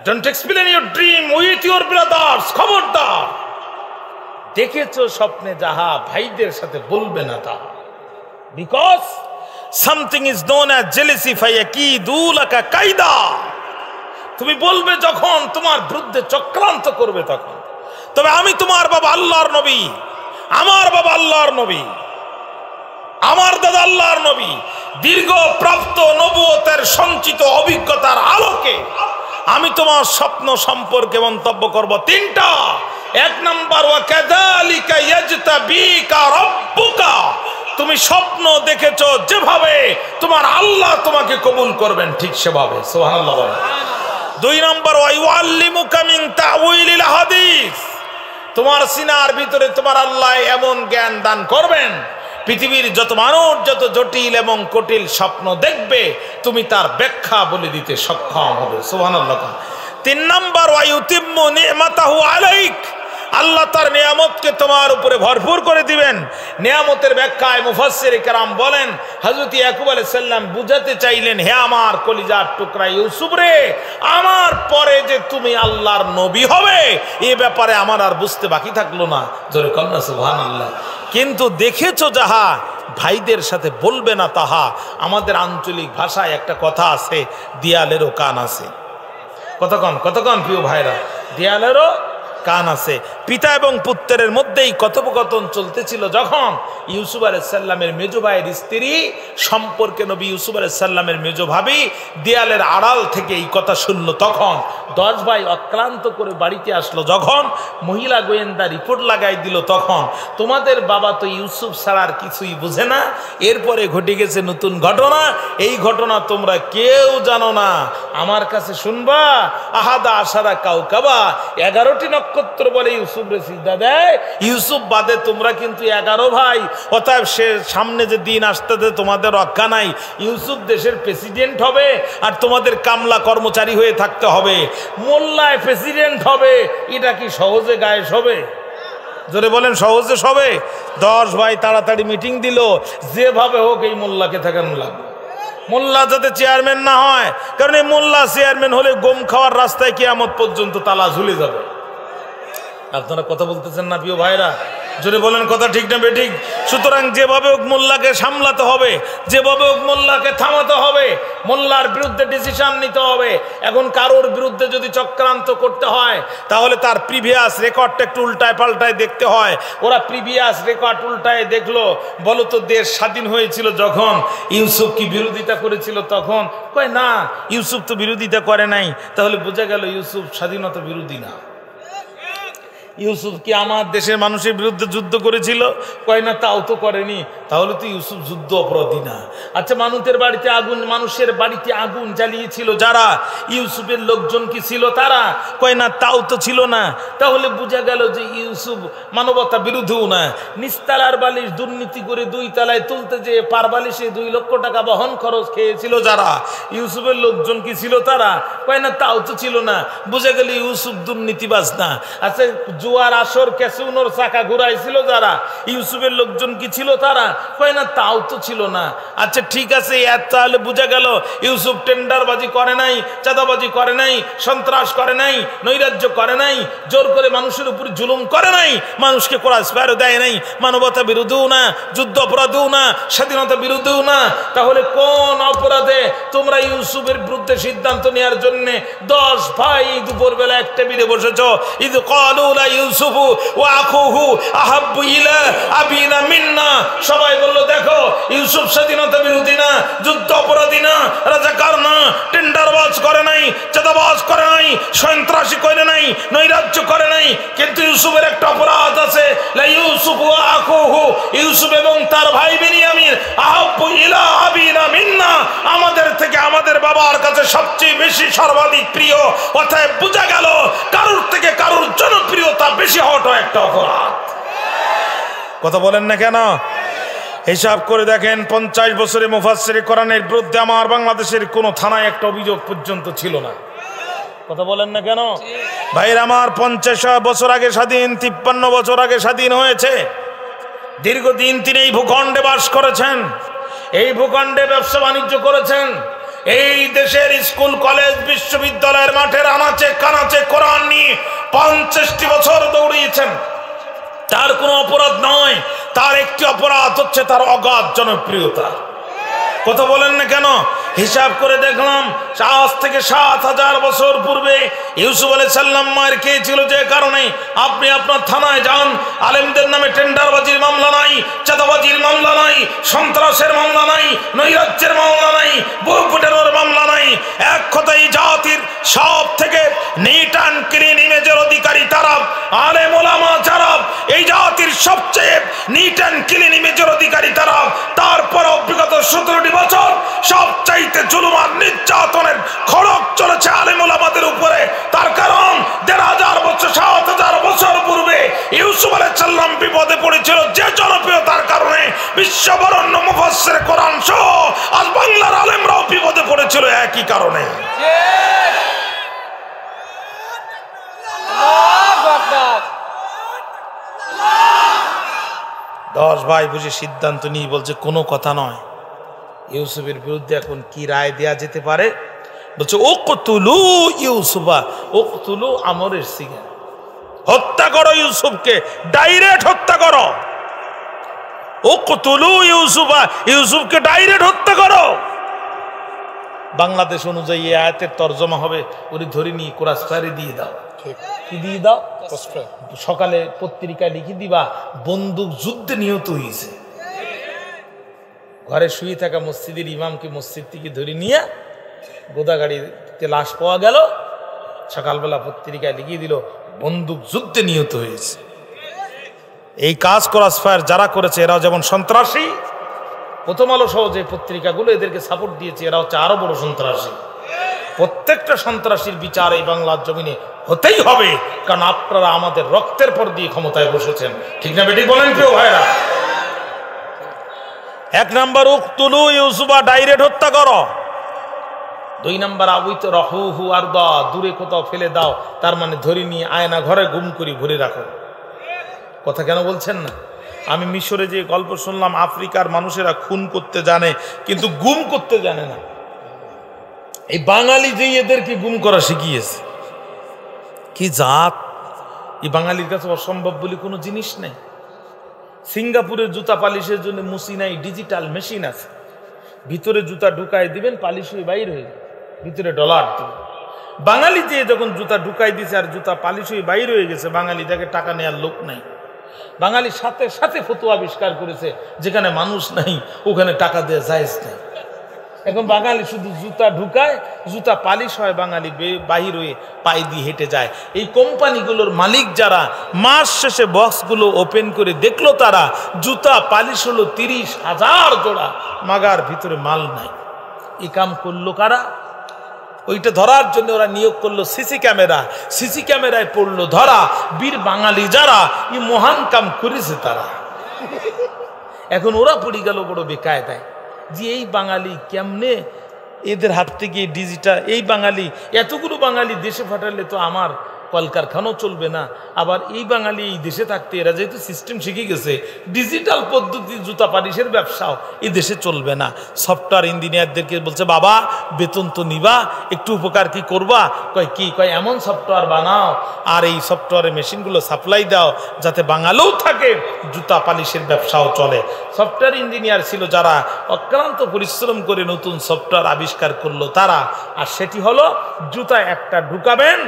don't explain your dream with your brothers. খবরদার, দেখেছো স্বপ্নে যাহা ভাইদের সাথে বলবে না তা। Because something is known as jealousy ফায়াকিদু লাকা কায়দা। তুমি বলবে যখন তোমার বিরুদ্ধে চক্রান্ত করবে তখন। তবে আমি তোমার বাবা আল্লাহর নবী, আমার বাবা আল্লাহর নবী, আমার দাদা আল্লাহর নবী, দীর্ঘ প্রাপ্ত নবুয়তের সঞ্চিত অভিজ্ঞতার আলোকে আমি তোমার স্বপ্ন সম্পর্কে মন্তব্য করব তিনটা। এক নাম্বার, ওয়া কাযালিকা ইয়াজতাবিকা রাব্বুকা, তুমি স্বপ্ন দেখেছো যেভাবে তোমার আল্লাহ তোমাকে কবুল করবেন ঠিক সেভাবে, সুবহানাল্লাহ বলেন। দুই নাম্বার, ওয়া ইউআল্লিমুকা মিন তাউইলিল হাদিস, তোমার সিনার ভিতরে তোমার আল্লাহ এমন জ্ঞান দান করবেন, পৃথিবীর যত মানুষ যত জটিল এবং কঠিন স্বপ্ন দেখবে তুমি তার ব্যাখ্যা বলে দিতে সক্ষম হবে, সুবহানাল্লাহ। তিন নাম্বার, ওয়া ইউতিম্মু নি'মাতাহু আলাইক, আল্লাহ তার নিয়ামতকে তোমার উপরে ভরপুর করে দিবেন। নিয়ামতের ব্যাখ্যায় মুফাসসির কেরাম বলেন, হযরত ইয়াকুব আলাইহিস সালাম বুঝাতে চাইলেন, হে আমার কলিজার টুকরা ইউসুফ রে, আমার পরে যে তুমি আল্লাহর নবী হবে এ ব্যাপারে আমার আর বুঝতে বাকি থাকলো না। জোরে কন্যা সুবহানাল্লাহ। কিন্তু দেখেছো যাহা ভাইদের সাথে বলবে না তাহা। আমাদের আঞ্চলিক ভাষায় একটা কথা আছে, দেয়ালেরও কান আছে। কতক্ষণ প্রিয় ভাইরা, দেয়ালেরও কান আছে। পিতা এবং পুত্রের মধ্যেই কথোপকথন চলতেছিল যখন ইউসুফ আলাইহিস সালামের মেজো ভাইয়ের স্ত্রী সম্পর্কে নবী ইউসুফ আলাইহিস সালামের মেজো ভাবি দেয়ালের আড়াল থেকে এই কথা শুনল, তখন 10 ভাই অক্লান্ত করে বাড়িতে আসলো। যখন মহিলা গোয়েন্দা রিপোর্ট লাগাই দিল, তখন তোমাদের বাবা তো ইউসুফ ছাড়ার কিছুই বুঝে না, এরপরে ঘটে গেছে নতুন ঘটনা, এই ঘটনা তোমরা কেউ জানো না, আমার কাছে শুনবা। আহাদা আশারা কাউকাবা, 11টি নক্ষত্র বলে ইউসুফ রে সিজদা দেয়। ইউসুফ বাদে তোমরা কিন্তু 11 ভাই, অতএব সে সামনে যে দিন আসতে তোমাদের রক্ষা নাই। ইউসুফ দেশের প্রেসিডেন্ট হবে আর তোমাদের কামলা কর্মচারী হয়ে থাকতে হবে। মোল্লায় প্রেসিডেন্ট হবে, এটা কি সহজে গায়েস হবে? জোরে বলেন, সহজে হবে? 10 ভাই তাড়াতাড়ি মিটিং দিল, যেভাবে হোক এই মোল্লাকে ঠেকানো লাগবে। মোল্লা যাতে চেয়ারম্যান না হয়, কারণ এই মোল্লা চেয়ারম্যান হলে গম খাওয়ার রাস্তায় কিয়ামত পর্যন্ত তালা ঝুলে যাবে। আপনারা কথা বলতেছেন না প্রিয় ভাইরা? জোরে বলেন, কথা ঠিক না বেঠিক? সুতরাং যেভাবে হোক মোল্লাকে সামলাতে হবে, যেভাবে হোক মোল্লাকে থামাতে হবে, মোল্লার বিরুদ্ধে ডিসিশন নিতে হবে। এখন কারোর বিরুদ্ধে যদি চক্রান্ত করতে হয় তাহলে তার প্রিভিয়াস রেকর্ডটা একটু উল্টায় পাল্টায় দেখতে হয়। ওরা প্রিভিয়াস রেকর্ড উল্টায় দেখলো, বলো তো দেশ স্বাধীন হয়েছিল যখন ইউসুফ কি বিরোধিতা করেছিল? তখন কয় না, ইউসুফ তো বিরোধিতা করে নাই। তাহলে বোঝা গেল ইউসুফ স্বাধীনতা বিরোধী না। ইউসুফ কি আমার দেশের মানুষের বিরুদ্ধে যুদ্ধ করেছিল? কয় না, তাও তো করেনি। তাহলে তো ইউসুফ যুদ্ধ অপরাধী না। আচ্ছা, মানুষের বাড়িতে আগুন জ্বালিয়েছিল যারা, ইউসুফের লোকজন কি ছিল তারা? কয় না, তাও তো ছিল না। তাহলে বোঝা গেল যে ইউসুফ মানবতা বিরোধীও না। নিস্তালার বালিশ দুর্নীতি করে 2 তলায় তুলতে যে পার বালিশে 2 লক্ষ টাকা বহন খরচ খেয়েছিল যারা, ইউসুফের লোকজন কি ছিল তারা? কয় না, তাও তো ছিল না। বোঝা গেল ইউসুফ দুর্নীতিবাজ না। আচ্ছা, জুয়ার আসর ক্যাসিনোর চাকা ঘুরাইছিল যারা, ইউসুফের লোকজন কি ছিল তারা? কয় না, তাও তো ছিল না। আচ্ছা ঠিক আছে, তাহলে বোঝা গেল ইউসুফ টেন্ডারবাজি করে নাই, চাঁদাবাজি করে নাই, সন্ত্রাস করে নাই, নৈরাজ্য করে নাই, জোর করে মানুষের উপর জুলুম করে নাই, মানুষকে ক্রসফায়ারও দেয় নাই, মানবতা বিরোধীও না, যুদ্ধ অপরাধীও না, স্বাধীনতা বিরোধীও না। তাহলে কোন অপরাধে তোমরা ইউসুফের বিরুদ্ধে সিদ্ধান্ত নেওয়ার জন্য 10 ভাই দুপুরবেলা এক টেবিলে বসেছ? ইদ ক্বালু লা ইউসুফু ওয়া আখুহু আহাব্বু ইলা আবিনা মিন্না, সবাই বলল দেখো ইউসুফ স্বাধীনতা বিরোধী না, যুদ্ধ অপরাধী না, রাজাকার না, টেন্ডারবাজ করে নাই, চাঁদাবাজ করে নাই, সন্ত্রাসী করে নাই, নৈরাজ্য করে নাই। কিন্তু ইউসুফের একটা অপরাধ আছে, লা ইউসুফু ওয়া আখুহু, ইউসুফ এবং তার ভাই বিনিয়ামিন আহাব্বু ইলা আবিনা মিন্না, আমাদের থেকে আমাদের বাবার কাছে সবচেয়ে বেশি সর্বাধিক প্রিয়। অতএব বোঝা গেল কারোর থেকে কারোর জনপ্রিয়তা বেশি হওয়াটা একটা অপরাধ। কথা বলেন না কেন? হিসাব করে দেখেন, 50 বছরে মুফাসসিরে কোরআনের বিরুদ্ধে আমার বাংলাদেশের কোনো থানায় একটা অভিযোগ পর্যন্ত ছিল না। কথা বলেন না কেন ভাইরা? আমার 50 বছর আগে স্বাধীন, 53 বছর আগে স্বাধীন হয়েছে। দীর্ঘদিন তিনি এই ভূখণ্ডে বাস করেছেন, এই ভূখণ্ডে ব্যবসা বাণিজ্য করেছেন। এই দেশের স্কুল কলেজ বিশ্ববিদ্যালয়ের মাঠের আনাচে কানাচে কোরআন নিয়ে 50টি বছর দৌড়িয়েছেন। তার কোনো অপরাধ নয়, তার একটি অপরাধ হচ্ছে তার অগাধ জনপ্রিয়তা। কথা বলেন না কেন? হিসাব করে দেখলাম আজ থেকে ৭,০০০ বছর পূর্বে ইউসুফ আলাইহিস সালাম মার খেয়েছিল যে কারণে আপনি আপনার থানায় যান, আলেমদের নামে টেন্ডারবাজির মামলা নাই, চাঁদাবাজির মামলা নাই, সন্ত্রাসের মামলা নাই, নৈরাজ্যের মামলা নাই, বুকফুটানোর মামলা নাই। এক কথায় জাতির সব থেকে নিট অ্যান্ড ক্লিন ইমেজের অধিকারী তারা, আলেম ওলামা যারা, এই জাতির সবচেয়ে নিট অ্যান্ড ক্লিন ইমেজের অধিকারী তারা। তারপর বিগত ১৭টি বছর সবচাইতে জুলুম আর নির্যাতনের খড়গ চলেছে আলেম ওলামাদের উপরে। তার কারণ ১,৫০০ বছর ৭,০০০ বছর পূর্বে ইউসুফ আলাইহিস সালাম বিপদে পড়েছিল যে জনপ্রিয়তার কারণে বিশ্ববরণ্য মুফাসসির কোরআন সহ আজ বাংলার আলেমরাও বিপদে পড়েছিল একই কারণে। ১০ ভাই বুঝে সিদ্ধান্ত নিয়ে বলছে কোনো কথা নয়, ইউসুফের বিরুদ্ধে এখন কি রায় দেয়া যেতে পারে? বলছে উকতুলু ইউসুফা, উকতুলু আমরের সিগা, হত্যা করো ইউসুফকে, ডাইরেক্ট হত্যা করো। উকতুলু ইউসুফা, ইউসুফকে ডাইরেক্ট হত্যা করো। বাংলাদেশ অনুযায়ী এই আয়াতের তরজমা হবে ওরে ধরে নিয়ে কোরআসফারে দিয়ে দাও। কি দিয়ে দাও? সকালে পত্রিকায় লিখে দিবা বন্দুক যুদ্ধে নিহত হয়েছে। ঘরে শুয়ে থাকা মসজিদের ইমামকে মসজিদ থেকে ধরে নিয়ে গোদাগাড়িতে লাশ পাওয়া গেল, সকালবেলা পত্রিকায় লিখিয়ে দিল বন্দুক যুদ্ধে নিহত হয়েছে। এই কাজ ক্রসফায়ার যারা করেছে এরাও যেমন সন্ত্রাসী, প্রথম আলো সহ যে পত্রিকাগুলো এদেরকে সাপোর্ট দিয়েছে এরা হচ্ছে আরো বড় সন্ত্রাসী। প্রত্যেকটা সন্ত্রাসীর বিচার এই বাংলার জমিনে হতেই হবে, কারণ আপনারা আমাদের রক্তের পর দিয়ে ক্ষমতায় বসেছেন। ঠিক না বেটি বলেন কেউ ভাইরা? ১ নাম্বার উকতুলু ইউসুফা, ডাইরেক্ট হত্যা করো। ২ নাম্বার আবুইত রহুহু আর দা, দূরে কোথাও ফেলে দাও, তার মানে ধরে নিয়ে আয়না ঘরে গুম করি ভরে রাখো। কথা কেন বলছেন না? আমি মিশরে যে গল্প শুনলাম, আফ্রিকার মানুষেরা খুন করতে জানে কিন্তু গুম করতে জানে না। এই বাঙালি যে এদেরকে গুম করা শিখিয়েছে, কি জাত! এই বাঙালির কাছে অসম্ভব বলে কোনো জিনিস নেই। সিঙ্গাপুরের জুতা পালিশের জন্য মুসি নাই, ডিজিটাল মেশিন আছে, ভিতরে জুতা ঢুকাই দিবেন, পালিশ হয়ে বাইর হয়ে ভিতরে ডলার দিবেন। বাঙালি যে যখন জুতা ঢুকাই দিছে আর জুতা পালিশ হয়ে বাইর হয়ে গেছে, বাঙালি তাকে টাকা নেওয়ার লোক নাই। বাঙালি সাথে সাথে ফতোয়া আবিষ্কার করেছে, যেখানে মানুষ নাই ওখানে টাকা দেওয়া জায়েজ নাই। এখন বাঙালি শুধু জুতা ঢুকায়, জুতা পালিশ হয়, বাঙালি বাহির হয়ে পায়ে দিয়ে হেঁটে যায়। এই কোম্পানিগুলোর মালিক যারা, মাস শেষে বক্সগুলো ওপেন করে দেখলো তারা জুতা পালিশ হলো ৩০,০০০ জোড়া, মাগার ভিতরে মাল নাই। এই কাম করলো কারা? ওইটা ধরার জন্য ওরা নিয়োগ করলো সিসি ক্যামেরা। সিসি ক্যামেরায় পড়লো ধরা, বীর বাঙালি যারা এই মহান কাম করেছে তারা। এখন ওরা পড়ে গেল বড় বেকায়দায় যে এই বাঙালি কেমনে এদের হাত থেকে ডিজিটাল, এই বাঙালি এতগুলো বাঙালি দেশে পাঠালে তো আমার কলকারখানাও চলবে না। আবার এই বাঙালি এই দেশে থাকতে এরা যেহেতু সিস্টেম শিখে গেছে, ডিজিটাল পদ্ধতি জুতা পালিশের ব্যবসাও এই দেশে চলবে না। সফটওয়্যার ইঞ্জিনিয়ারদেরকে বলছে বাবা বেতন তো নিবা, একটু উপকার কি করবা? কয় কি? কয় এমন সফটওয়্যার বানাও আর এই সফটওয়্যারের মেশিনগুলো সাপ্লাই দাও যাতে বাঙালিও থাকে, জুতা পালিশের ব্যবসাও চলে। সফটওয়্যার ইঞ্জিনিয়ার ছিল যারা অক্লান্ত পরিশ্রম করে নতুন সফটওয়্যার আবিষ্কার করলো তারা, আর সেটি হলো জুতা একটা ঢুকাবেন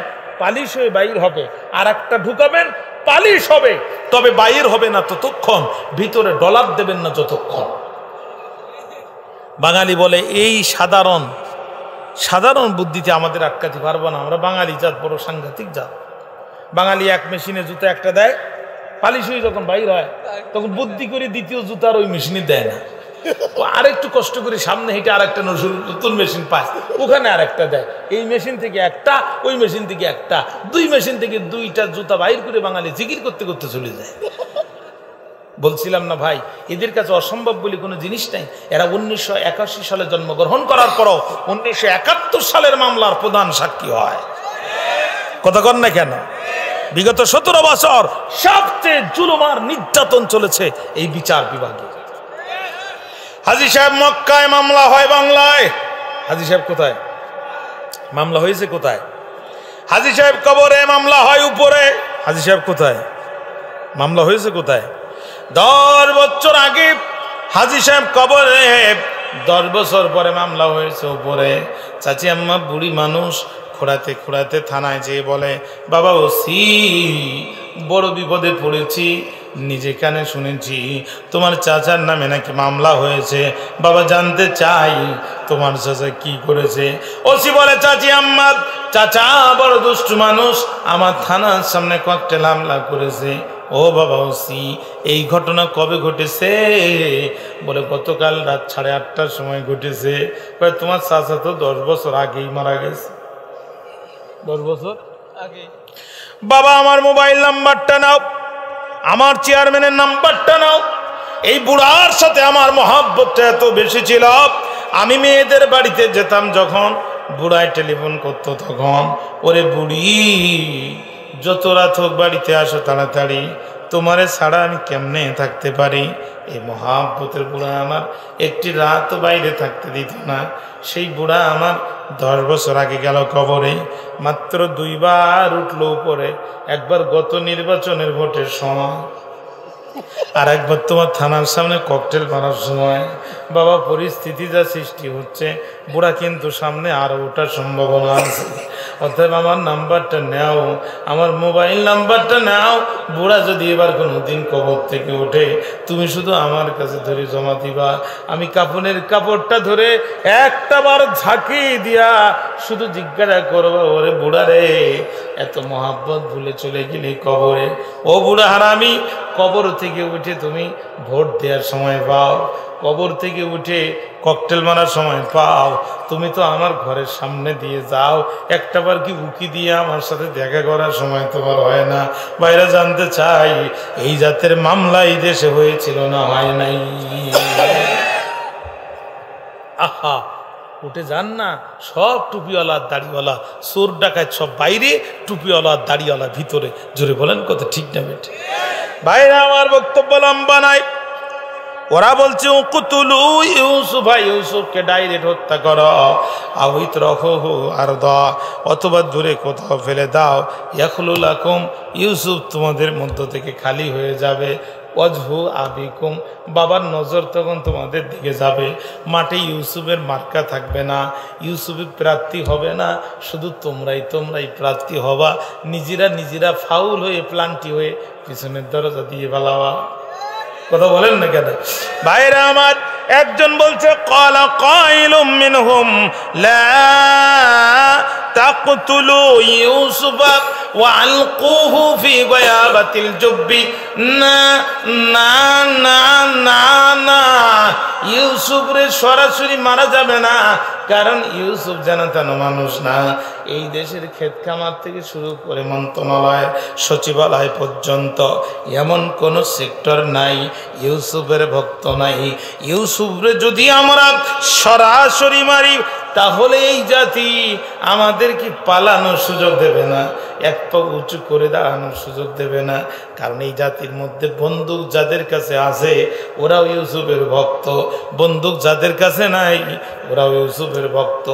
পালিশ হয়ে বাইর হবে, আর একটা ঢুকাবেন পালিশ হবে, তবে বাইর হবে না ততক্ষণ, ভিতরে ডলার দেবেন না যতক্ষণ। বাঙালি বলে এই সাধারণ বুদ্ধিতে আমাদের আটকাতে পারবো না, আমরা বাঙালি জাত বড় সাংঘাতিক জাত। বাঙালি এক মেশিনে জুতা একটা দেয়, পালিশ হয়ে যখন বাইর হয় তখন বুদ্ধি করে দ্বিতীয় জুতার ওই মেশিনে দেয় না, আরেকটু কষ্ট করে সামনে হেঁটে আরেকটা নতুন মেশিন পায়, ওখানে আরেকটা দেয়। এই মেশিন থেকে একটা, ওই মেশিন থেকে একটা, 2 মেশিন থেকে 2টা জুতা বাইর করে বাঙালি জিকির করতে করতে চলে যায়। বলছিলাম না ভাই, এদের কাছে অসম্ভব বলে কোনো জিনিস নাই। এরা 1981 সালে জন্মগ্রহণ করার পরও 1971 সালের মামলার প্রধান সাক্ষী হয়। কথা কন না কেন? বিগত 17 বছর সবচেয়ে জুলুম আর নির্যাতন চলেছে এই বিচার বিভাগে। হাজী সাহেব মক্কায় মামলা হয় বাংলায়। হাজী সাহেব কোথায়? মামলা হয়েছে কোথায়? হাজী সাহেব কবরে মামলা হয় উপরে। হাজী সাহেব কোথায়? মামলা হয়েছে কোথায়? 10 বছর আগে হাজী সাহেব কবরে, 10 বছর পরে মামলা হয়েছে উপরে। চাচি আম্মা বুড়ি মানুষ, খোঁড়াতে খোঁড়াতে থানায় যেয়ে বলে, বাবা ওসি বড় বিপদে পড়েছি, নিজে কানে শুনেছি তোমার চাচার নামে নাকি মামলা হয়েছে, বাবা জানতে চাই তোমার চাচা কি করেছে। ওসি বলে, চাচি আম্মা, চাচা বড় দুষ্টু মানুষ, আমার থানার সামনে ককটেল হামলা করেছে। ও বাবা ওসি, এই ঘটনা কবে ঘটেছে? বলে গতকাল রাত 8:30টার সময় ঘটেছে। তোমার চাচা তো 10 বছর আগেই মারা গেছে। 10 বছর আগে। বাবা আমার মোবাইল নাম্বারটা নাও, আমার চেয়ারম্যানের নাম্বারটা নাও। এই বুড়ার সাথে আমার মহব্বতটা এত বেশি ছিল, আমি মেয়েদের বাড়িতে যেতাম যখন, বুড়ায় টেলিফোন করতো তখন, ওরে বুড়ি যত রাত হোক বাড়িতে আসো তাড়াতাড়ি, তোমারে ছাড়া আমি কেমনে থাকতে পারি। এই মহাব্বতের বুড়া আমার একটি রাত বাইরে থাকতে দিত না। সেই বুড়া আমার 10 বছর আগে গেল কবরে, মাত্র 2 বার উঠলো উপরে। একবার গত নির্বাচনের ভোটের সময়, আর একবার তোমার থানার সামনে ককটেল মারার সময়। বাবা পরিস্থিতি যা সৃষ্টি হচ্ছে, বুড়া কিন্তু সামনে আরো ওঠার সম্ভাবনা আছে। অতএব আমার নাম্বারটা নাও, আমার মোবাইল নাম্বারটা নাও। বুড়া যদি এবার কোনোদিন কবর থেকে ওঠে, তুমি শুধু আমার কাছে ধরে জমা দিবা। আমি কাপনের কাপড়টা ধরে একটা বার ঝাঁকি দিয়া শুধু জিজ্ঞাসা করবো, ওরে বুড়া রে, এত মহাব্বত ভুলে চলে গেলি কবরে। ও বুড়া হারামি, কবর থেকে উঠে তুমি ভোট দেওয়ার সময় পাও, কবর থেকে উঠে ককটেল মারার সময় পাও, তুমি তো আমার ঘরের সামনে দিয়ে যাও, একটাবার কি উকি দিয়ে আমার সাথে দেখা করার সময় তোমার হয় না। বাইরে জানতে চাই, এই জাতের মামলা এই দেশে হয়েছিল না হয় নাই? আহা, উঠে যান না। সব টুপিওয়ালা দাড়িওয়ালা, চোর ডাকাত সব বাইরে, টুপিওয়ালা দাড়িওয়ালা ভিতরে। জোরে বলেন কথা ঠিক না বেটে? ভাইরা আমার বক্তব্য লম্বা নাই। ওরা বলছে উকতুলু ইউসুফ, ইউসুফকে ডাইরেক্ট হত্যা করো, আউইতরাহুহু আরদা, অথবা দূরে কোথাও ফেলে দাও, ইয়াখলু লাকুম, ইউসুফ তোমাদের মধ্য থেকে খালি হয়ে যাবে। ওয়াজহু আবিকুম, বাবার নজর তখন তোমাদের দিকে যাবে। মাঠে ইউসুফের মার্কা থাকবে না, ইউসুফের প্রার্থী হবে না, শুধু তোমরাই প্রার্থী হবা। নিজেরা ফাউল হয়ে প্লান্টি হয়ে পিছনের দরজা দিয়ে পালাবা। কথা বলেন না কেন ভাইরা আমার? একজন বলছে, ক্বালা কাইলুম মিনহুম লা তাকতুলু ইউসুফা ওয়া আলকুহু ফি গায়াবাতিল জুব্বি। না না না না না, ইউসুফ রে সরাসরি মারা যাবে না, কারণ ইউসুফ জানাতানো মানুষ না। এই দেশের ক্ষেত খামার থেকে শুরু করে মন্ত্রণালয়, সচিবালয় পর্যন্ত এমন কোন সেক্টর নাই ইউসুফের ভক্ত নাই। ইউসুফরে যদি আমরা সরাসরি মারি, তাহলে এই জাতি আমাদেরকে পালানোর সুযোগ দেবে না, এক পা উঁচু করে দাঁড়ানোর সুযোগ দেবে না। কারণ এই জাতির মধ্যে বন্দুক যাদের কাছে আছে ওরাও ইউসুফের ভক্ত, বন্দুক যাদের কাছে নাই ওরাও ইউসুফের ভক্ত।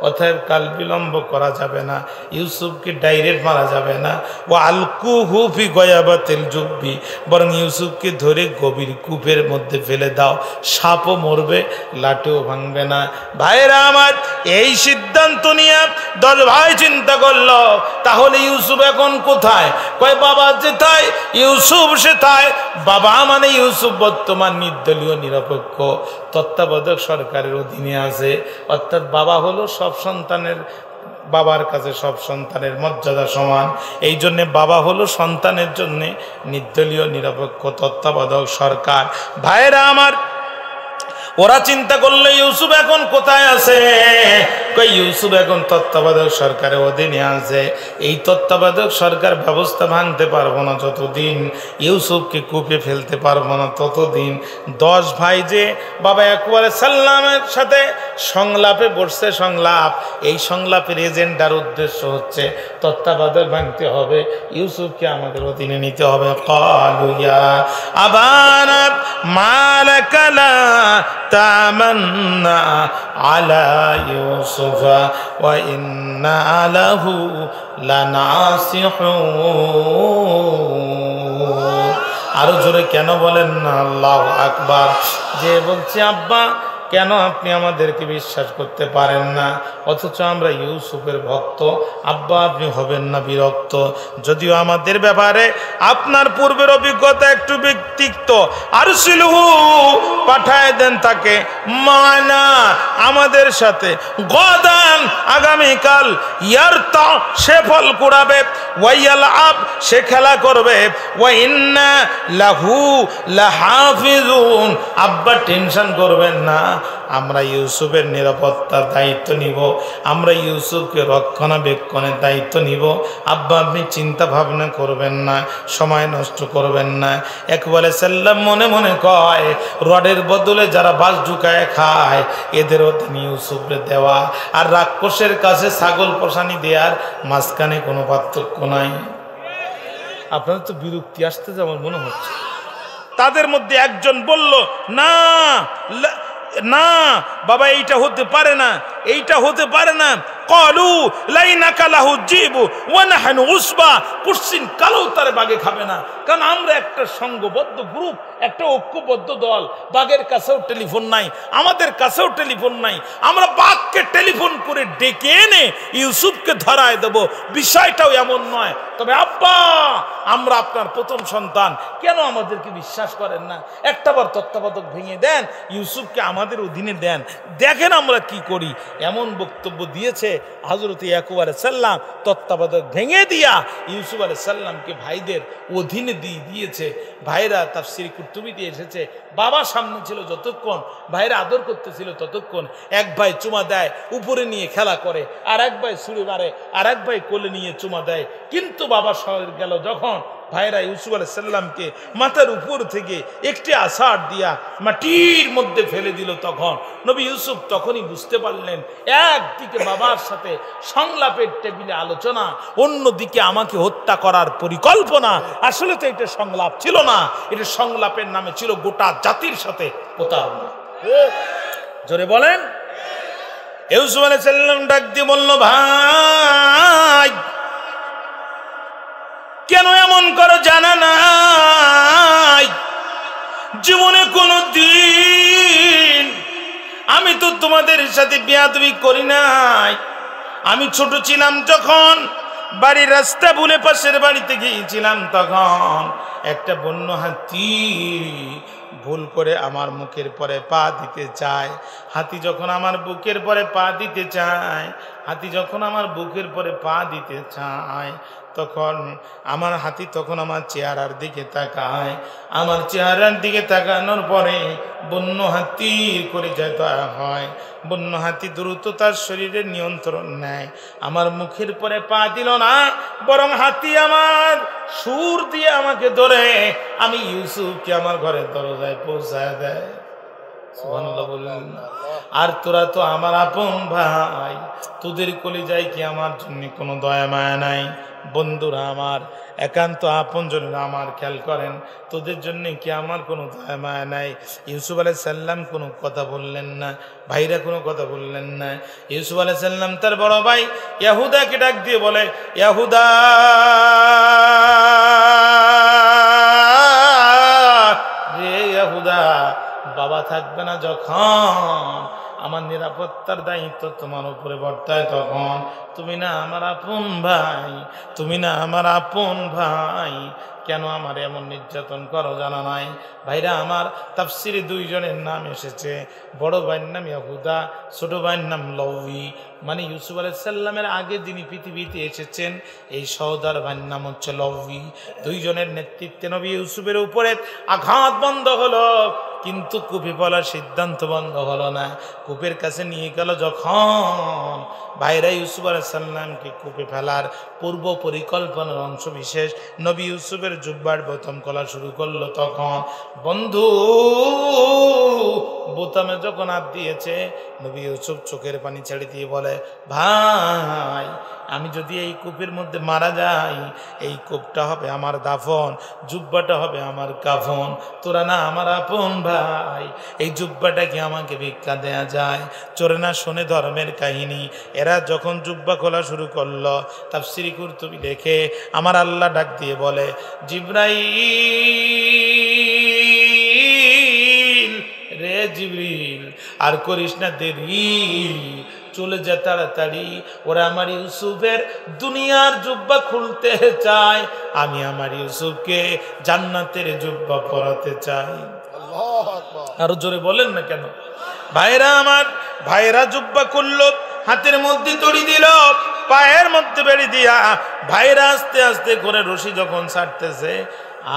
অতএব কাল বিলম্ব করা যাবে না, ইউসুফকে ডাইরেক্ট মারা যাবে না। ও আলকুহু ফি গায়াবাতিল জুব্বি, বরং ইউসুফকে ধরে গভীর কূপের মধ্যে ফেলে দাও, সাপও মরবে, লাঠিও ভাঙবে না। ভাইরা আমার, এই সিদ্ধান্ত নিয়ে 10 ভাই চিন্তা করলো, তাহলে ইউসুফ এখন কোথায়? কয় বাবা যেথায় ইউসুফ সেথায়। বাবা মানে ইউসুফ বর্তমান নির্দলীয় নিরপেক্ষ তত্ত্বাবধায়ক সরকারের অধীনে আছে। অর্থাৎ বাবা হলো সব সন্তানের, বাবার কাছে সব সন্তানের মর্যাদা সমান। এই জন্যে বাবা হলো সন্তানের জন্যে নির্দলীয় নিরপেক্ষ তত্ত্বাবধায়ক সরকার। ভাইরা আমার, ওরা চিন্তা করলে ইউসুফ এখন কোথায় আছে? কই ইউসুফ এখন তত্ত্বাবধায়ক সরকারের অধীনে আছে। এই তত্ত্বাবধায়ক সরকার ব্যবস্থা ভাঙতে পারবো না যতদিন, ইউসুফকে কূপে ফেলতে পারবো না ততদিন। 10 ভাই যে বাবা একবারে সাল্লামের সাথে সংলাপে বসছে, সংলাপ, এই সংলাপের এজেন্ডার উদ্দেশ্য হচ্ছে তত্ত্বাবধায়ক ভাঙতে হবে, ইউসুফকে আমাদের অধীনে নিতে হবে। ক্বালু ইয়া আবানা মালাকা লা তামান্না আলা ইউসুফা ওয়া ইন্না লাহু লানাসিহুন। আরো জোরে কেন বলেন না আল্লাহু আকবার। যে বলছি আব্বা কেন আপনি আমাদেরকে বিশ্বাস করতে পারেন না, অথচ আমরা ইউসুফের ভক্ত। আব্বা আপনি হবেন না বিরক্ত, যদিও আমাদের ব্যাপারে আপনার পূর্বের অভিজ্ঞতা একটু ব্যক্তিক্ত। আরসিলহু পাঠায় দেন তাকে মানা আমাদের সাথে, গদান আগামীকাল, ইয়ারতা সে ফল কুড়াবে, ওয়াইয়াল আব সে খেলা করবে, ওয়া ইন্না লাহু লাহাফিজুন। আব্বা টেনশন করবেন না, আমরা ইউসুফের নিরাপত্তার দায়িত্ব নিব, আমরা ইউসুফকে রক্ষণাবেক্ষণের দায়িত্ব নিব। আব্বা আপনি চিন্তা ভাবনা করবেন না, সময় নষ্ট করবেন না। একবারে সাল্লাম মনে মনে কয় রডের বদলে যারা বাস ঢুকায় খায় এদেরও তিনি ইউসুফরে দেওয়া আর রাক্ষসের কাছে ছাগল পোষানি দেওয়ার মাঝখানে কোনো পার্থক্য নাই। আপনাদের তো বিরক্তি আসতে যেমন মনে হচ্ছে। তাদের মধ্যে একজন বলল না না বাবা এইটা হতে পারে না, এইটা হতে পারে না। কলু লাইনাকা লাহু জিবু ওয়া নাহনু উসবা, কুরসিন কালো তার বাগে খাবে না, কারণ আমরা একটা সংঘবদ্ধ গ্রুপ, একটা ঐক্যবদ্ধ দল। বাঘের কাছেও টেলিফোন নাই, আমাদের কাছেও টেলিফোন নাই, আমরা বাঘকে টেলিফোন করে ডেকে এনে ইউসুফকে ধরায় দেব, বিষয়টাও এমন নয়। তবে আব্বা আমরা আপনার প্রথম সন্তান, কেন আমাদেরকে বিশ্বাস করেন না? একটাবার তত্ত্বাবধায়ক ভেঙে দেন, ইউসুফকে আমাদের অধীনে দেন, দেখেন আমরা কি করি। এমন বক্তব্য দিয়েছে হযরত ইয়াকুব আলাইহিস সালাম। তত্ত্বাবধায়ক ভেঙে দিয়া ইউসুফ আলাইহিস সালামকে ভাইদের অধীনে দিয়ে দিয়েছে। ভাইরা তাফসীর কুরতুবীতে এসেছে, বাবা সামনে ছিল যতক্ষণ, ভাইরা আদর করতেছিল ততক্ষণ। এক ভাই চুমা দেয়, উপরে নিয়ে খেলা করে, আর এক ভাই ছুরি মারে, আর এক ভাই কোলে নিয়ে চুমা দেয়। কিন্তু বাবা শহরে গেল যখন, ভাইরা ইউসুফ আলাইহিস সালামকে মাথার উপর থেকে একটি আছাড় দিয়া মাটির মধ্যে ফেলে দিল। তখন নবী ইউসুফ তখনই বুঝতে পারলেন, একদিকে বাবার সাথে সংলাপের টেবিলে আলোচনা, অন্যদিকে আমাকে হত্যা করার পরিকল্পনা। আসলে তো এটা সংলাপ ছিল না, এটা সংলাপের নামে ছিল গোটা জাতির সাথে প্রতারণা। জোরে বলেন। ইউসুফ আলাইহিস সালাম ডাক দিয়ে বলল, ভাই কেন এমন করো জানা নাই? জীবনে কোনো দিন আমি তো তোমাদের সাথে বেয়াদবি করি নাই। আমি ছোট ছিলাম যখন বাড়ির রাস্তা ভুলে পাশের বাড়িতে গিয়েছিলাম, তখন একটা বন্য হাতি ভুল করে আমার মুখের পরে পা দিতে চায়। হাতি যখন আমার বুকের পরে পা দিতে চায়, হাতি যখন আমার বুকের পরে পা দিতে চায়, তখন আমার হাতি তখন আমার চেহারার দিকে তাকায়। আমার চেহারার দিকে তাকানোর পরে বন্য হাতি করে যেতে হয়। বন্য হাতি দ্রুত তার শরীরের নিয়ন্ত্রণ নেয়, আমার মুখের পরে পা দিল না, বরং হাতি আমার সুর দিয়ে আমাকে ধরে আমি ইউসুফকে আমার ঘরের দরজায় পৌঁছায় দেয়। সুবহানাল্লাহ বললেন। আর তোরা তো আমার আপন ভাই, তোদের কলিজায় কি আমার জন্য কোনো দয়া মায়া নাই? বন্ধুরা আমার, একান্ত আপন জনেরা আমার খেয়াল করেন, তোদের জন্য কি আমার কোনো দয়া মায়া নাই? ইউসুফ আলাইহিস সালাম কোনো কথা বললেন না, ভাইরা কোনো কথা বললেন না। ইউসুফ আলাইহিস সালাম তার বড় ভাই ইয়াহুদাকে ডাক দিয়ে বলে, ইয়াহুদা রে ইয়াহুদা, বাবা থাকবে না যখন, আমার নিরাপত্তার দায়িত্ব তোমার উপরে বর্তায়, তখন তুমি না আমার আপন ভাই, তুমি না আমার আপন ভাই, কেন আমার এমন নির্যাতন করো জানা নাই? ভাইরা আমার, তাফসিরে দুইজনের নাম এসেছে, বড় ভাইয়ের নাম ইয়াহুদা, ছোট ভাইয়ের নাম লওয়ি। মানে ইউসুফ আলাইহিস সালামের আগে যিনি পৃথিবীতে এসেছেন, এই সওদার ভাইয়ের নাম হচ্ছে লওয়ি। দুইজনের নেতৃত্বে নবী ইউসুফের উপরে আঘাত বন্ধ হলো, কিন্তু কূপে ফেলার সিদ্ধান্ত বন্ধ হলো না। কূপের কাছে নিয়ে গেল যখন, ভাইরা ইউসুফ আলাইহিস সালামকে কূপে ফেলার পূর্ব পরিকল্পনার অংশ বিশেষ নবী ইউসুফের জুব্বার বোতাম খোলা শুরু করলো, তখন বন্ধু বোতামে যখন হাত দিয়েছে, নবী ইউসুফ চোখের পানি ছেড়ে দিয়ে বলে, ভাই আমি যদি এই কূপের মধ্যে মারা যাই, এই কূপটা হবে আমার দাফন, জুব্বাটা হবে আমার কাফন। তোরা না আমার আপন ভাই, এই জুব্বাটা কি আমাকে ভিক্ষা দেয়া যায়? চোরে না শোনে ধর্মের কাহিনী। এরা যখন জুব্বা খোলা শুরু করলো, তাফসীর কুরতুবী লেখে আমার আল্লাহ ডাক দিয়ে বলে, জিবরাইল রে জিবরিল, আর করিস না দেরি, চলে যা তাড়াতাড়ি। ওরা আমার ইউসুফের দুনিয়ার জুব্বা খুলতে চায়, আমি আমার ইউসুফকে জান্নাতের জুব্বা পরাতে চাই। আরো জোরে বলেন না কেন? ভাইরা আমার, ভাইরা জুব্বা খুললো, হাতের মধ্যে তড়ি দিল, পায়ের মধ্যে বেড়ি দিয়া ভাইরা আস্তে আস্তে করে রশি যখন ছাড়তেছে,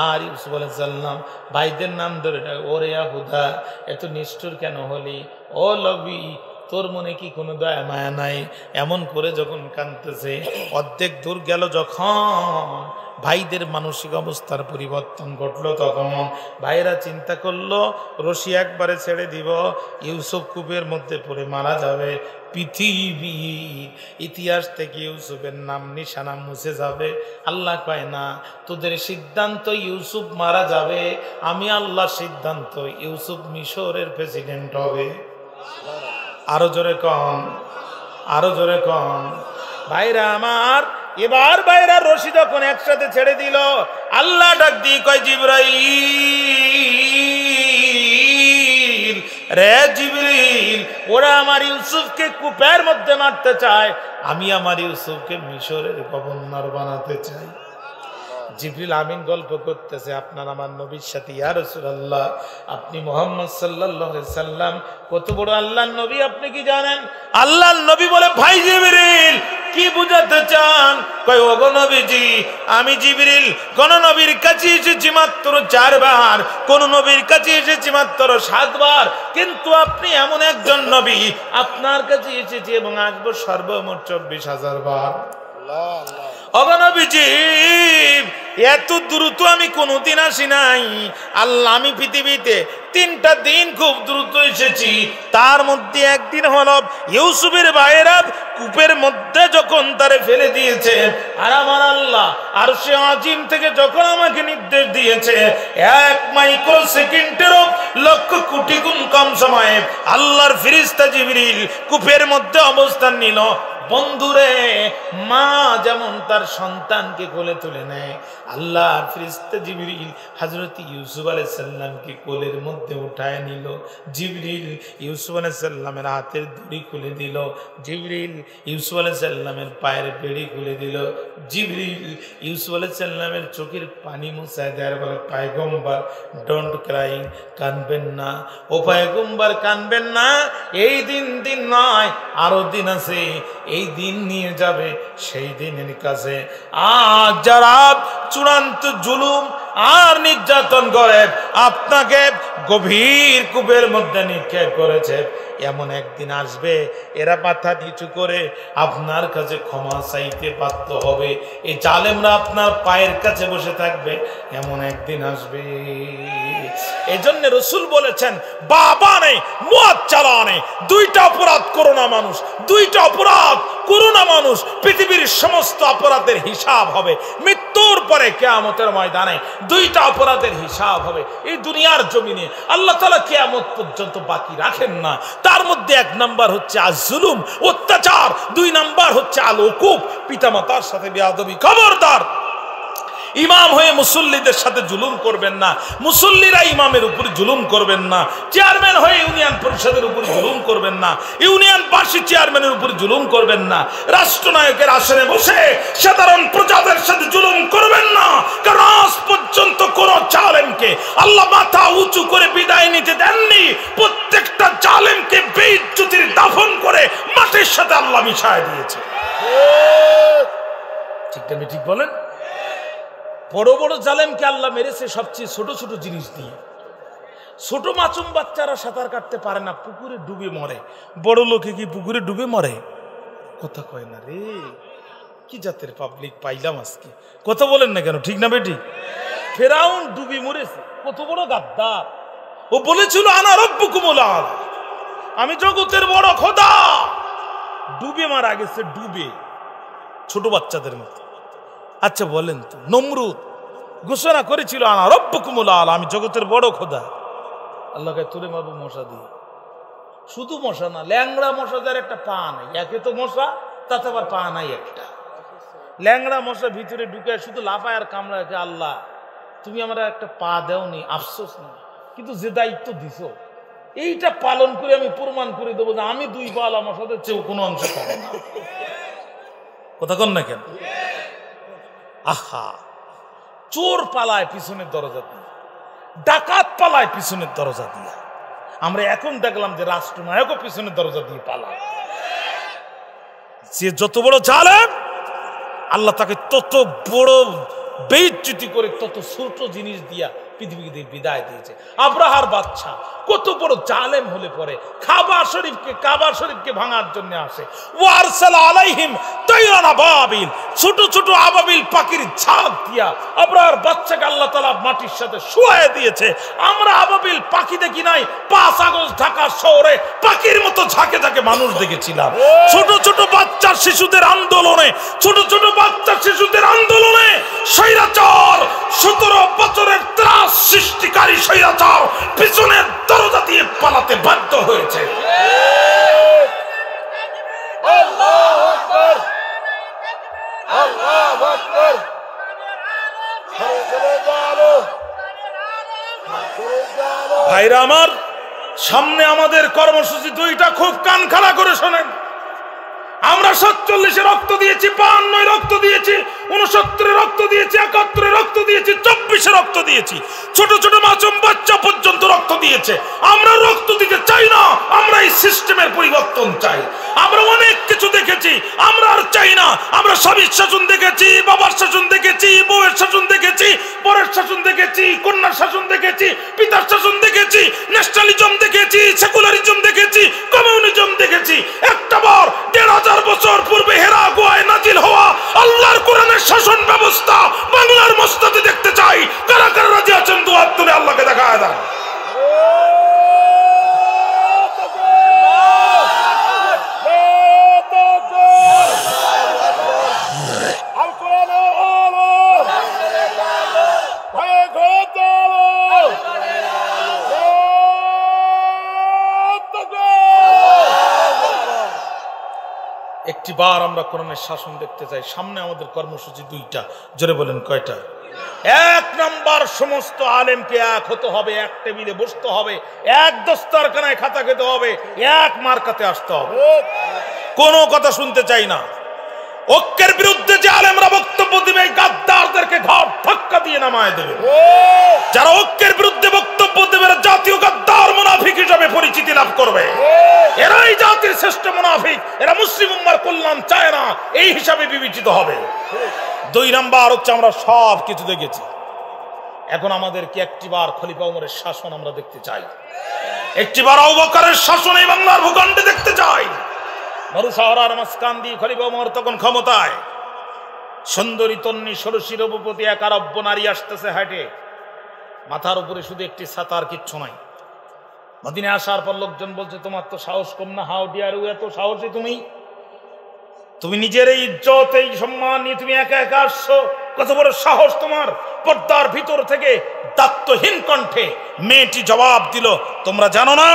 আর ইউসুফ আলাইহিস সালাম ভাইদের নাম ধরে, ওরে হুদা, এত নিষ্ঠুর কেন হলি? ও লবি, তোর মনে কি কোনো দয়া মায়া নাই? এমন করে যখন কাঁদতেছে, অর্ধেক দূর গেল যখন ভাইদের মানসিক অবস্থার পরিবর্তন ঘটলো, তখন ভাইরা চিন্তা করলো রশি একবারে ছেড়ে দিব, ইউসুফ কূপের মধ্যে পড়ে মারা যাবে, পৃথিবীর ইতিহাস থেকে ইউসুফের নাম নিশানা মুছে যাবে। আল্লাহ কয় না, তোদের সিদ্ধান্ত ইউসুফ মারা যাবে, আমি আল্লাহ সিদ্ধান্ত ইউসুফ মিশরের প্রেসিডেন্ট হবে। আরো জোরে কন, আরো জোরে কন। ভাইরা আমার, এবার ভাইরা রশি যখন একসাথে ছেড়ে দিল, আল্লাহ ডাক দিয়ে কয়, জিবরাইল রে জিবরিল, ওরা আমার ইউসুফকে কূপের মধ্যে মারতে চায়, আমি আমার ইউসুফকে মিশরের গভর্নর বানাতে চাই। জিবরিল আমিন গল্প করতেছে আপনার আমার নবীর সাথে, ইয়া রাসূলুল্লাহ, আপনি মুহাম্মদ সাল্লাল্লাহু আলাইহি সাল্লাম কত বড় আল্লাহর নবী আপনি কি জানেন? আল্লাহর নবী বলে, ভাই জিবরিল কি বুঝাতে চান? কয়, ওগো নবীজি, আমি জিবরিল কোন নবীর কাছে এসেছি মাত্র 4 বার, কোন নবীর কাছে এসেছি মাত্র 7 বার, কিন্তু আপনি এমন একজন নবী, আপনার কাছে এসেছি এবং আসবো সর্বমোট 24,000 বার। ওগো নবীজি, এত দ্রুত আমি কোনোদিন আসি নাই। আল্লাহ, আমি পৃথিবীতে 3টা দিন খুব দ্রুত এসেছি, তার মধ্যে একদিন হলো ইউসুফের ভাইয়েরা কূপের মধ্যে যখন তারে ফেলে দিয়েছে, আর আমার আল্লাহ আরশে আজিম থেকে যখন আমাকে নির্দেশ দিয়েছে, 1 মাইক্রো সেকেন্ডেরও লক্ষ কোটি গুণ কম সময়ে আল্লাহর ফেরেশতা জিবরিল কূপের মধ্যে অবস্থান নিল। বন্ধুরে, মা যেমন তার সন্তানকে কোলে তুলে নেয়, আল্লাহর ফেরেশতা জিবরিল হযরত ইউসুফ আলাইহিস সালামকে কোলের মধ্যে উঠায় নিল। জিবরিল ইউসুফ আলাইহিস সালামের হাতের দড়ি খুলে দিল, জিবরিল ইউসুফ আলাইহিস সালামের পায়ের বেড়ি খুলে দিল, জিবরিল ইউসুফ আলাইহিস সালামের চোখের পানি মুছায় দেয়, বলে, পয়গম্বর ডোন্ট ক্রাইং, কাঁদবেন না, ও পয়গম্বর কাঁদবেন না, এই দিন নয়, আরো দিন আছে, এই দিন নিয়ে যাবে সেই দিনের কাছে। আজ যারা চূড়ান্ত জুলুম আর নির্যাতন করে আপনাকে গভীর কূপের মধ্যে নিক্ষেপ করেছে, এমন একদিন আসবে এরা মাথা নিচু করে আপনার কাছে ক্ষমা চাইতে বাধ্য হবে, এই জালেমরা আপনার পায়ের কাছে বসে থাকবে, এমন একদিন আসবে। এজন্য রাসূল বলেছেন, বাবা নেই মুয়াত চালানে, 2টা অপরাধ করো না মানুষ, 2টা অপরাধ করো না মানুষ, পৃথিবীর সমস্ত অপরাধের হিসাব হবে মৃত্যুর পরে কিয়ামতের ময়দানে, 2টা অপরাধের হিসাব হবে। এই দুনিয়ার জমিনে আল্লাহ তাআলা কিয়ামত পর্যন্ত বাকি রাখেন না। তার মধ্যে 1 নাম্বার হচ্ছে আজ-জুলুম, অত্যাচার, 2 নাম্বার হচ্ছে আল-উকুব, পিতামাতার সাথে বেয়াদবি। খবরদার, ইমাম হয়ে মুসল্লিদের সাথে জুলুম করবেন না, মুসল্লিরা ইমামের উপর জুলুম করবেন না, চেয়ারম্যান হয়ে ইউনিয়ন পরিষদের উপর জুলুম করবেন না, ইউনিয়ন পার্ষদ চেয়ারম্যানের উপর জুলুম করবেন না, রাষ্ট্রনায়কের আসনে বসে সাধারণ প্রজাদের সাথে জুলুম করবেন না, কারণ আজ পর্যন্ত কোন জালেমকে আল্লাহ মাথা উঁচু করে বিদায় নিতে দেননি। প্রত্যেকটা জালেমকে বেইজ্জতির দাফন করে মাটির সাথে আল্লাহ মিশায় দিয়েছে। ঠিক না? ঠিক বলেন? বড় বড় জালেমকে আল্লাহ মেরেছে সবচেয়ে ছোট ছোট জিনিস দিয়ে। ছোট মাসুম বাচ্চারা সাঁতার কাটতে পারে না, পুকুরে ডুবে মরে। বড় লোকে কি পুকুরে ডুবে মরে? কথা কয় না রে, কি জাতের পাবলিক পাইলাম আজকে। কথা বলেন না কেন? ঠিক না বেটি? ফেরাউন ডুবে মরেছে, কত বড় গাদ্দার। ও বলেছিল আনা রব্বুকুমুল আলা, আমি জগতের বড় খোদা। ডুবে মারা গেছে, ডুবে। ছোট বাচ্চাদের মতো। আচ্ছা বলেন তো, নমরুদ ঘোষণা করেছিল আনা রব্বুকুমুল আলা, আমি জগতের বড় খোদা। আল্লাহকে তুলে মারবো মশা দিয়ে। শুধু মশা না, ল্যাংড়া মশা, যার একটা পা নাই, একে তো মশা, তাতে আবার পা নাই একটা। ল্যাংড়া মশা ভিতরে ঢুকে শুধু লাফায় আর কামড়ায়, আল্লাহ তুমি আমার একটা পা দেওনি, আফসোস না, কিন্তু যে দায়িত্ব দিছ এইটা পালন করে আমি প্রমাণ করে দেবো যে আমি 2 পালা মশাদের চেয়েও কোনো অংশ কম না। কথা কন না কেন? আহা, চোর পালায় পিছনের দরজা দিয়ে, ডাকাত পালায় পিছনের দরজা দিয়ে। আমরা এখন দেখলাম যে রাষ্ট্রনায়কও পিছনের দরজা দিয়ে পালায়। যে যত বড় জালেম, আল্লাহ তাকে তত বড় বেইজ্জতি করে তত ছোট জিনিস দিয়া পৃথিবীকে বিদায় দিয়েছে। আব্রাহার বাচ্চা কত বড় জালেম হলে পরে কাবা শরীফকে ভাঙার জন্য আসে। ওয়ারসালা আলাইহিম তায়রান আবাবিল, ছোট ছোট আবাবিল পাখির ঝাঁক দিয়া আব্রাহার বাচ্চাকে আল্লাহ তাআলা মাটির সাথে শুয়ায়ে দিয়েছে। আমরা আবাবিল পাখি দেখি নাই, 5 আগস্ট ঢাকা শহরে পাখির মতো ঝাঁকে ঝাঁকে মানুষ দেখেছিলাম। ছোট ছোট বাচ্চা শিশুদের আন্দোলনে, ছোট ছোট বাচ্চা শিশুদের আন্দোলনে স্বৈরাচার 17 বছরের ত্রাস সৃষ্টিকারী স্বৈরাচার পিছনের দরজা দিয়ে পালাতে বাধ্য হয়েছে। আল্লাহু আকবার, আল্লাহু আকবার। ভাইরা আমার, সামনে আমাদের কর্মসূচি 2টা, খুব কান খাড়া করে শোনেন। আমরা 47-এ রক্ত দিয়েছি, 52-এ রক্ত দিয়েছি, 69-এ রক্ত দিয়েছি, 71-এ রক্ত দিয়েছি, 24-এ রক্ত দিয়েছি, ছোট ছোট মাসুম বাচ্চা পর্যন্ত রক্ত দিয়েছে। আমরা রক্ত দিতে চাই না, আমরা এই সিস্টেমের পরিবর্তন চাই। আমরা অনেক কিছু দেখেছি, আমরা আর চাই না। আমরা স্বামীর শাসন দেখেছি, বাবার শাসন দেখেছি, বউয়ের শাসন দেখেছি, পরের শাসন দেখেছি, কন্যার শাসন দেখেছি, পিতার শাসন দেখেছি, ন্যাশনালিজম দেখেছি, সেকুলারিজম দেখেছি, কমিউনিজম দেখেছি। একটা বার 1500 বছর পূর্বে হেরা গুহায় নাজিল হওয়া আল্লাহর কোরআনের শাসন ব্যবস্থা বাংলার মসনদে দেখতে চাই। কারা কারা রাজি আছেন? দুহাত তুলে আল্লাহকে দেখায় দেন। একটিবার আমরা কোরআনের শাসন দেখতে চাই। সামনে আমাদের কর্মসূচি 2টা, জোরে বলেন কয়টা? 1 নাম্বার, সমস্ত আলেমকে এক হতে হবে, এক টেবিলে বসতে হবে, এক দস্তারখানায় খাতা খেতে হবে, এক মার্কাতে আসতে হবে। কোনো কথা শুনতে চাই না। ঐক্যের বিরুদ্ধে যে আলেমরা বক্তব্য দিবে, গাদ্দারদেরকে ঘাট ধাক্কা দিয়ে নামায় দেবে। যারা ঐক্যের বিরুদ্ধে বক্তব্য দেবে, জাতীয় গাদ্দার মুনাফিক হিসেবে পরিচিতি লাভ করবে। এরাই জাতির শ্রেষ্ঠ মুনাফিক, এরা মুসলিম উম্মার কল্যাণ চায় না, এই হিসাবে বিবেচিত হবে। 2 নাম্বার হচ্ছে, আমরা সব কিছু দেখেছি, এখন আমাদেরকে একটিবার খলিফা ওমরের শাসন আমরা দেখতে চাই, একটিবার আবু বকরের শাসন এই বাংলার ভূখণ্ডে দেখতে চাই। মরুশহরার মাঝখান দিয়ে খলিফা ওমর তখন ক্ষমতায়, সুন্দরী তন্নি ষোড়শী রূপবতী এক আরব্য নারী আসতেছে হাঁটে, মাথার উপরে শুধু একটি ছাতা, আর কিচ্ছু নাই। মদিনায় আসার পর লোকজন বলছে, তোমার তো সাহস কম না, হাউ ডিয়ার ইউ, এত সাহসী তুমি নিজের এই ইজ্জত, এই সম্মান নিয়ে তুমি একা একা আসছো, কত বড় সাহস তোমার? পর্দার ভিতর থেকে দায়িত্বহীন কণ্ঠে মেয়েটি জবাব দিল, তোমরা জানো না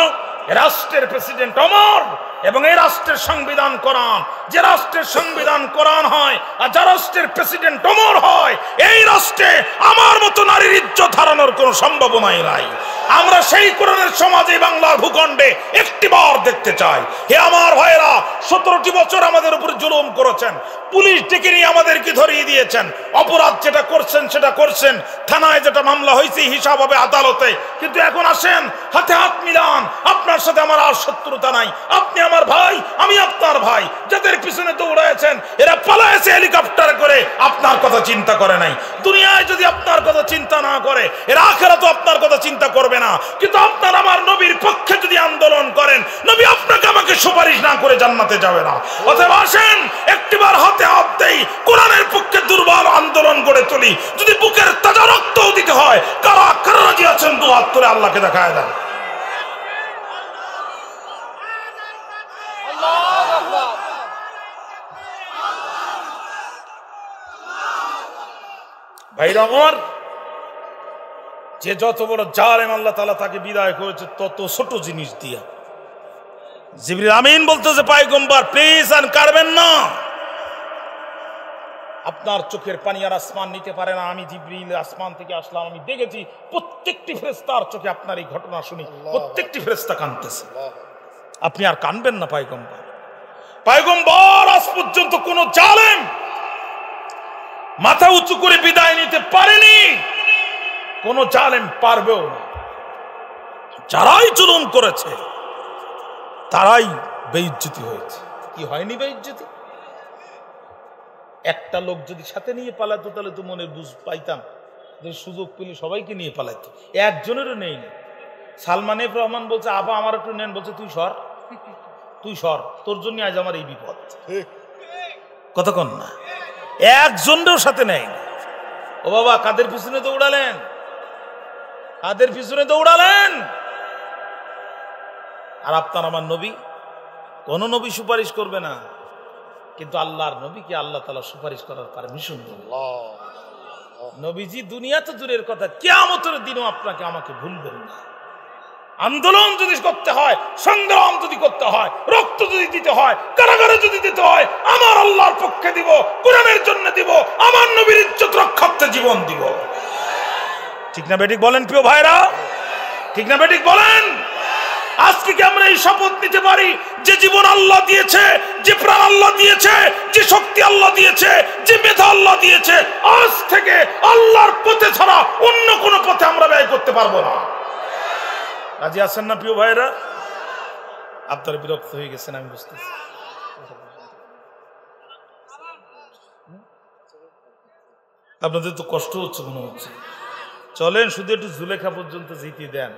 রাষ্ট্রের প্রেসিডেন্ট ওমর এবং এই রাষ্ট্রের সংবিধান কোরআন। যে রাষ্ট্রের সংবিধান কোরআন হয় আর যে রাষ্ট্রের প্রেসিডেন্ট ওমর হয়, এই রাষ্ট্রে আমার মতো নারীর ইজ্জত হারানোর কোনো সম্ভাবনাই নাই। আমরা সেই কোরআনের সমাজে বাংলার ভূখণ্ডে একটিবার দেখতে চাই। হে আমার ভাইয়েরা, 17টি বছর আমাদের উপর জুলুম করেছেন, পুলিশ ডেকে নিয়ে আমাদেরকে ধরিয়ে দিয়েছেন, অপরাধ যেটা করছেন সেটা করছেন, থানায় যেটা মামলা হয়েছে হিসাব হবে আদালতে। কিন্তু এখন আসেন, হাতে হাত মিলান, আপনার সাথে আমার আর শত্রুতা নাই, আপনি আমার ভাই, আমি আপনার ভাই। যাদের পিছনে দৌড়াচ্ছেন এরা পালায়েছে হেলিকপ্টার করে, আপনার কথা চিন্তা করে নাই। দুনিয়ায় যদি আপনার কথা চিন্তা না করে, এরা আখিরাতে আপনার কথা চিন্তা করবে না। কিন্তু আপনার আমার নবীর পক্ষে যদি আন্দোলন করেন, নবী আপনাকে আমাকে সুপারিশ না করে জান্নাতে যাবে না। অতএব আসেন, একটিবার হাতে হাত দেই, কোরআনের পক্ষে দুর্বল আন্দোলন গড়ে তুলি। যদি বুকের তাজা রক্তও দিতে হয়, কারা কারা রাজি আছেন? 2 হাত তুলে আল্লাহকে দেখায় দেন। ভাইরা আমার, যে যত বড় জালেম আল্লাহ তাআলা তাকে বিদায় করেছে তত ছোট জিনিস দিয়া। জিবরিল আমিন বলতেছে, পয়গম্বর প্লিজ আর কারবেন না, আপনার চোখের পানি আর আসমান নিতে পারে না। আমি জিবরিল আসমান থেকে আসলাম, আমি দেখেছি প্রত্যেকটি ফেরেশতার চোখে আপনার এই ঘটনা শুনি প্রত্যেকটি ফেরেশতা কাঁদতেছে, আপনি আর কাঁদবেন না পয়গম্বর। পয়গম্বর আজ পর্যন্ত কোন জালেম মাথা উঁচু করে বিদায় নিতে পারেনি, কোন জালেম পারবেও না। যারাই জুলুম করেছে তারাই বেইজ্জতি হয়েছে। কি হয়নি বেইজ্জতি? একটা লোক যদি সাথে নিয়ে পালাতো তাহলে তো মনে বুঝ পাইতাম যে সুযোগ পেলে সবাইকে নিয়ে পালাইতো, একজনেরও নেই না। সালমান এফ রহমান বলছে, আবা আমার একটু নেন, বলছে তুই সর, তুই সর, তোর জন্য আজ আমার এই বিপদ। কতক্ষণ না, একজনেরও সাথে নেই না। ও বাবা, কাদের পিছনে দৌড়ালেন, কাদের পিছনে দৌড়ালেন? আর আপনার আমার নবী, কোন নবী সুপারিশ করবে না, কিন্তু আল্লাহর নবীকে আল্লাহ তাআলা সুপারিশ করার পারমিশন দেন। নবীজি দুনিয়া তো দূরের কথা, কিয়ামতের দিনও আপনাকে আমাকে ভুলবেন না। আন্দোলন যদি করতে হয়, সংগ্রাম যদি করতে হয়, রক্ত যদি দিতে হয়, কারাগারে যদি দিতে হয়, আমার আল্লাহর পক্ষে দিব, কোরআনের জন্য দিব, আমার নবীর ইজ্জত রক্ষার্থে জীবন দিব। ঠিক না বেঠিক বলেন প্রিয় ভাইরা? ঠিক না বেঠিক বলেন? আজকে কি আমরা এই শপথ নিতে পারি যে জীবন আল্লাহ দিয়েছে, যে প্রাণ আল্লাহ দিয়েছে, যে শক্তি আল্লাহ দিয়েছে, যে মেধা আল্লাহ দিয়েছে, আজ থেকে আল্লাহর পথে ছাড়া অন্য কোন পথে আমরা ব্যয় করতে পারবো না? রাজি আছেন না প্রিয় ভাইরা? আপনারা বিরক্ত হয়ে গেছেন আমি বুঝতেছি। আপনাদের তো কষ্ট হচ্ছে মনে হচ্ছে। চলেন শুধু একটু জুলেখা পর্যন্ত যেতে দেন,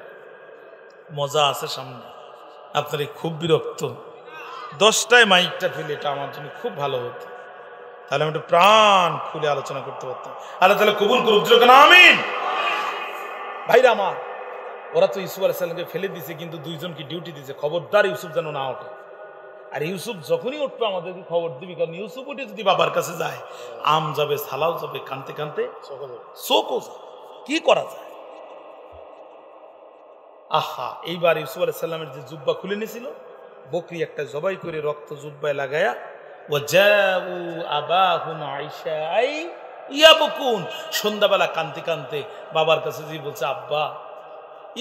মজা আছে সামনে। আপনারা খুব বিরক্ত, 10টায় মাইকটা ফেলে এটা আমার জন্য খুব ভালো হতো, তাহলে আমি একটু প্রাণ খুলে আলোচনা করতে পারতাম। আল্লাহ তাআলা কবুল করুক, আমিন। ভাইরা আমার, ওরা তো ইউসুফ আলাইহিস সালামকে ফেলে দিয়েছে, কিন্তু দুইজনকে ডিউটি দিয়েছে, খবরদার ইউসুফ যেন না ওঠে। আর ইউসুফ যখনই উঠবে আমাদেরকে খবর দিবি, কারণ ইউসুফ উঠে যদি বাবার কাছে যায়, আম যাবে, সালাও যাবে, কানতে কানতে চোখও যাবে। কি করা যায়? আহা, এইবার ইউসুফ আলাইহিস সালামের যে জুব্বা খুলে নিয়েছিল, বকরি একটা জবাই করে রক্ত জুব্বায় লাগায়া, ওয়াজাউ আবাহুম আইশাই ইয়াবকুন, সন্ধ্যাবেলা কানতে কানতে বাবার কাছে যে বলছে, আব্বা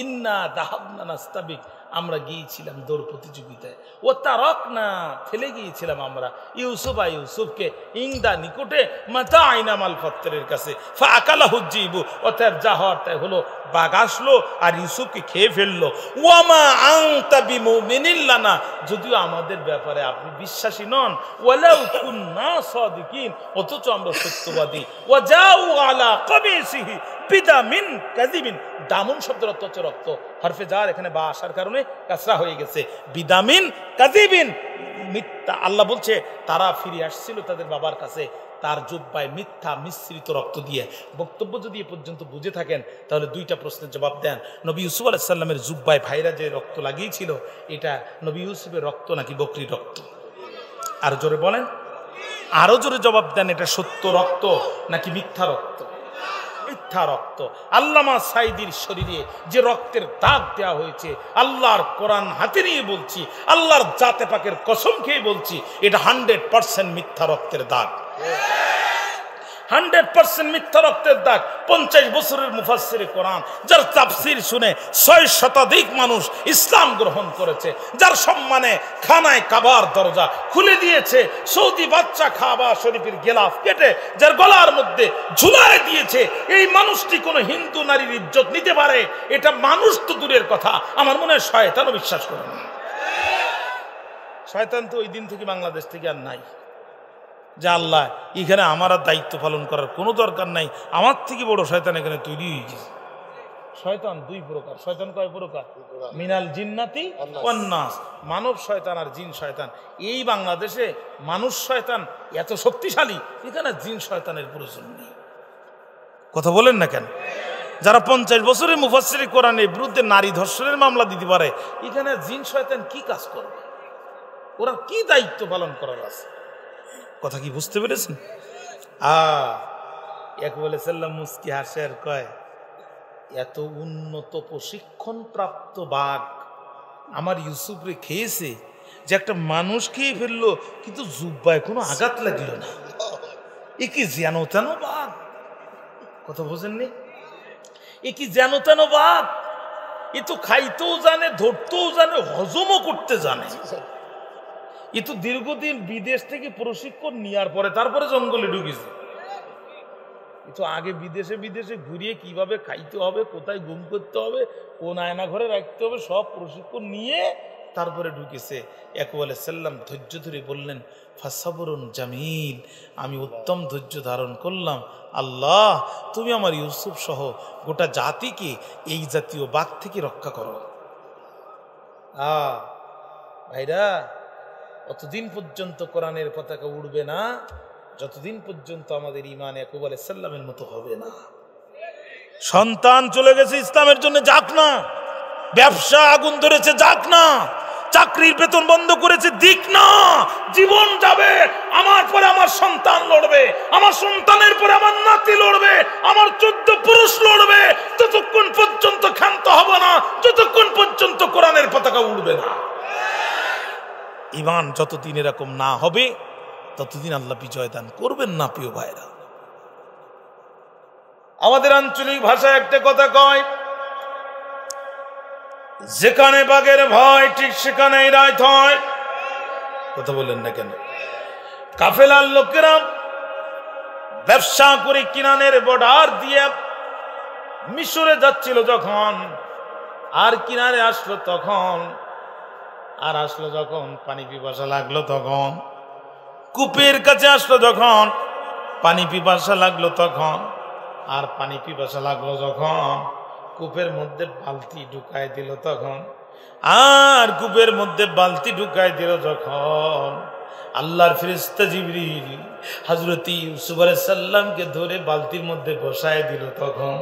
ইন্না দাহাবনা নাস্তাবিক, আমরা গিয়েছিলাম দৌড় প্রতিযোগিতায়, ও তারাকনা, ফেলে গিয়েছিলাম আমরা ইউসুফকে ইংদা নিকটে মাতা আইনা মাল ফত্তরের কাছে, ফাআকালাহু যিবু, অতএব যা হওয়ার তাই হলো, বাঘ আসলো আর ইউসুফকে খেয়ে ফেললো। ওয়ামা আনতা বিমুমিনিন লানা, যদিও আমাদের ব্যাপারে আপনি বিশ্বাসী নন, ওয়ালাউ কুন্না সাদিকিন, অথচ আমরা সত্যবাদী। ওয়াজাউ আলা কামিসিহি বিদামিন কাযিবিন, দামুন শব্দের অর্থ হচ্ছে রক্ত, হরফে জার এখানে বা আসার কারণে কাসরা হয়ে গেছে, বিদামিন কাযিবিন, মিথ্যা। আল্লাহ বলছে তারা ফিরে আসছিল তাদের বাবার কাছে তার জুব্বায় মিথ্যা মিশ্রিত রক্ত দিয়ে। বক্তব্য যদি এ পর্যন্ত বুঝে থাকেন তাহলে দুইটা প্রশ্নের জবাব দেন। নবী ইউসুফ আলাইহিস সালামের জুব্বায় ভাইরা যে রক্ত লাগিয়েছিল, এটা নবী ইউসুফের রক্ত নাকি বকরির রক্ত? আরো জোরে বলেন, আরো জোরে জবাব দেন, এটা সত্য রক্ত নাকি মিথ্যা রক্ত? মিথ্যা রক্ত। আল্লামা সাঈদীর শরীরে যে রক্তের দাগ দেওয়া হয়েছে, আল্লাহর কোরআন হাতে নিয়ে বলছি, আল্লাহর জাতে পাকের কসম খেয়ে বলছি, এটা 100% মিথ্যা রক্তের দাগ, 100% মিথ্যা রক্তের দাগ। 50 বছরের মুফাসসিরে কোরআন, যার তাফসীর শুনে 6 শতাধিক মানুষ ইসলাম গ্রহণ করেছে, যার সম্মানে খানায় কাবার দরজা খুলে দিয়েছে, সৌদি বাচ্চা কাবা শরীফের গিলাফ কেটে যার গলার মধ্যে ঝুলায় দিয়েছে, এই মানুষটি কোনো হিন্দু নারীর ইজ্জত নিতে পারে? এটা মানুষ তো দূরের কথা, আমার মনে হয় শয়তানও বিশ্বাস করে না। শয়তান তো ওই দিন থেকে বাংলাদেশ থেকে আর নাই, যে আল্লাহ এখানে আমার আর দায়িত্ব পালন করার কোনো দরকার নাই, আমার থেকে বড় শয়তান এখানে তৈরি হয়ে গেছে। শয়তান দুই প্রকার। শয়তান কয় প্রকার? মিনাল জিন্নাতি ওয়ান নাস, মানব শয়তান আর জিন শয়তান। এই বাংলাদেশে মানুষ শয়তান এত শক্তিশালী, এখানে জিন শয়তানের প্রয়োজন নেই। কথা বলেন না কেন? যারা 50 বছরের মুফাসসিরে কোরআনের বিরুদ্ধে নারী ধর্ষণের মামলা দিতে পারে, এখানে জিন শয়তান কি কাজ করবে? ওরা কি দায়িত্ব পালন করার আছে? কথা কি বুঝতে পেরেছেন? এক বলে সাল্লাম মুস্কি হাসে আর কয়, এত উন্নত প্রশিক্ষণ প্রাপ্ত বাঘ আমার ইউসুফরে খেয়েছে যে একটা মানুষ খেয়ে ফেললো, কিন্তু জুব্বায় কোনো আঘাত লাগলো না। এ কি যেন তেন বাঘ, কথা বোঝেননি? এ কি যেন তেন বাঘ, এ তো খাইতেও জানে, ধরতেও জানে, হজমও করতে জানে। এ তো দীর্ঘদিন বিদেশ থেকে প্রশিক্ষণ নেওয়ার পরে তারপরে জঙ্গলে ঢুকেছে। এ তো আগে বিদেশে বিদেশে ঘুরিয়ে কিভাবে খাইতে হবে, কোথায় ঘুম করতে হবে, কোন আয়না ঘরে রাখতে হবে, সব প্রশিক্ষণ নিয়ে তারপরে ঢুকেছে। ইয়াকুব আলাইহিস সালাম ধৈর্য ধরে বললেন, ফাসাবরুন জামিল, আমি উত্তম ধৈর্য ধারণ করলাম। আল্লাহ, তুমি আমার ইউসুফ সহ গোটা জাতিকে এই জাতীয় বাঘ থেকে রক্ষা করো। ভাইরা, অতদিন পর্যন্ত কোরআনের পতাকা উড়বে না যতদিন পর্যন্ত আমাদের ঈমান ইয়াকুব আলাইহিস সালামের মতো হবে না। সন্তান চলে গেছে ইসলামের জন্য, যাক না। ব্যবসা আগুন ধরেছে, যাক না। চাকরির বেতন বন্ধ করেছে, দিক না। জীবন যাবে, আমার পরে আমার সন্তান লড়বে, আমার সন্তানের পরে আমার নাতি লড়বে, আমার 14 পুরুষ লড়বে, ততক্ষণ পর্যন্ত ক্ষান্ত হব না যতক্ষণ পর্যন্ত কোরআনের পতাকা উড়বে না। ঈমান যতদিন এরকম না হবে ততদিন আল্লাহ বিজয় দান করবেন না। প্রিয় ভাইরা, আমাদের আঞ্চলিক ভাষায় একটা কথা কয়, যেখানে বাঘের ভয় ঠিক সেখানেই রাত হয়। কথা বললেন না কেন? কাফেলার লোকেরা ব্যবসা করে কিনানের বর্ডার দিয়ে মিশরে যাচ্ছিল যখন, আর কিনারে আসলো তখন, আর আসলো যখন পানি পিপাসা লাগলো তখন, কূপের কাছে আসলো যখন পানি পিপাসা লাগলো তখন, আর পানি পিপাসা লাগলো যখন কূপের মধ্যে বালতি ঢুকায় দিল তখন, আর কূপের মধ্যে বালতি ঢুকায় দিল যখন, আল্লাহর ফেরেশতা জিবরিল হযরত ইউসুফ আলাইহিস সালামকে ধরে বালতির মধ্যে বসায় দিল তখন,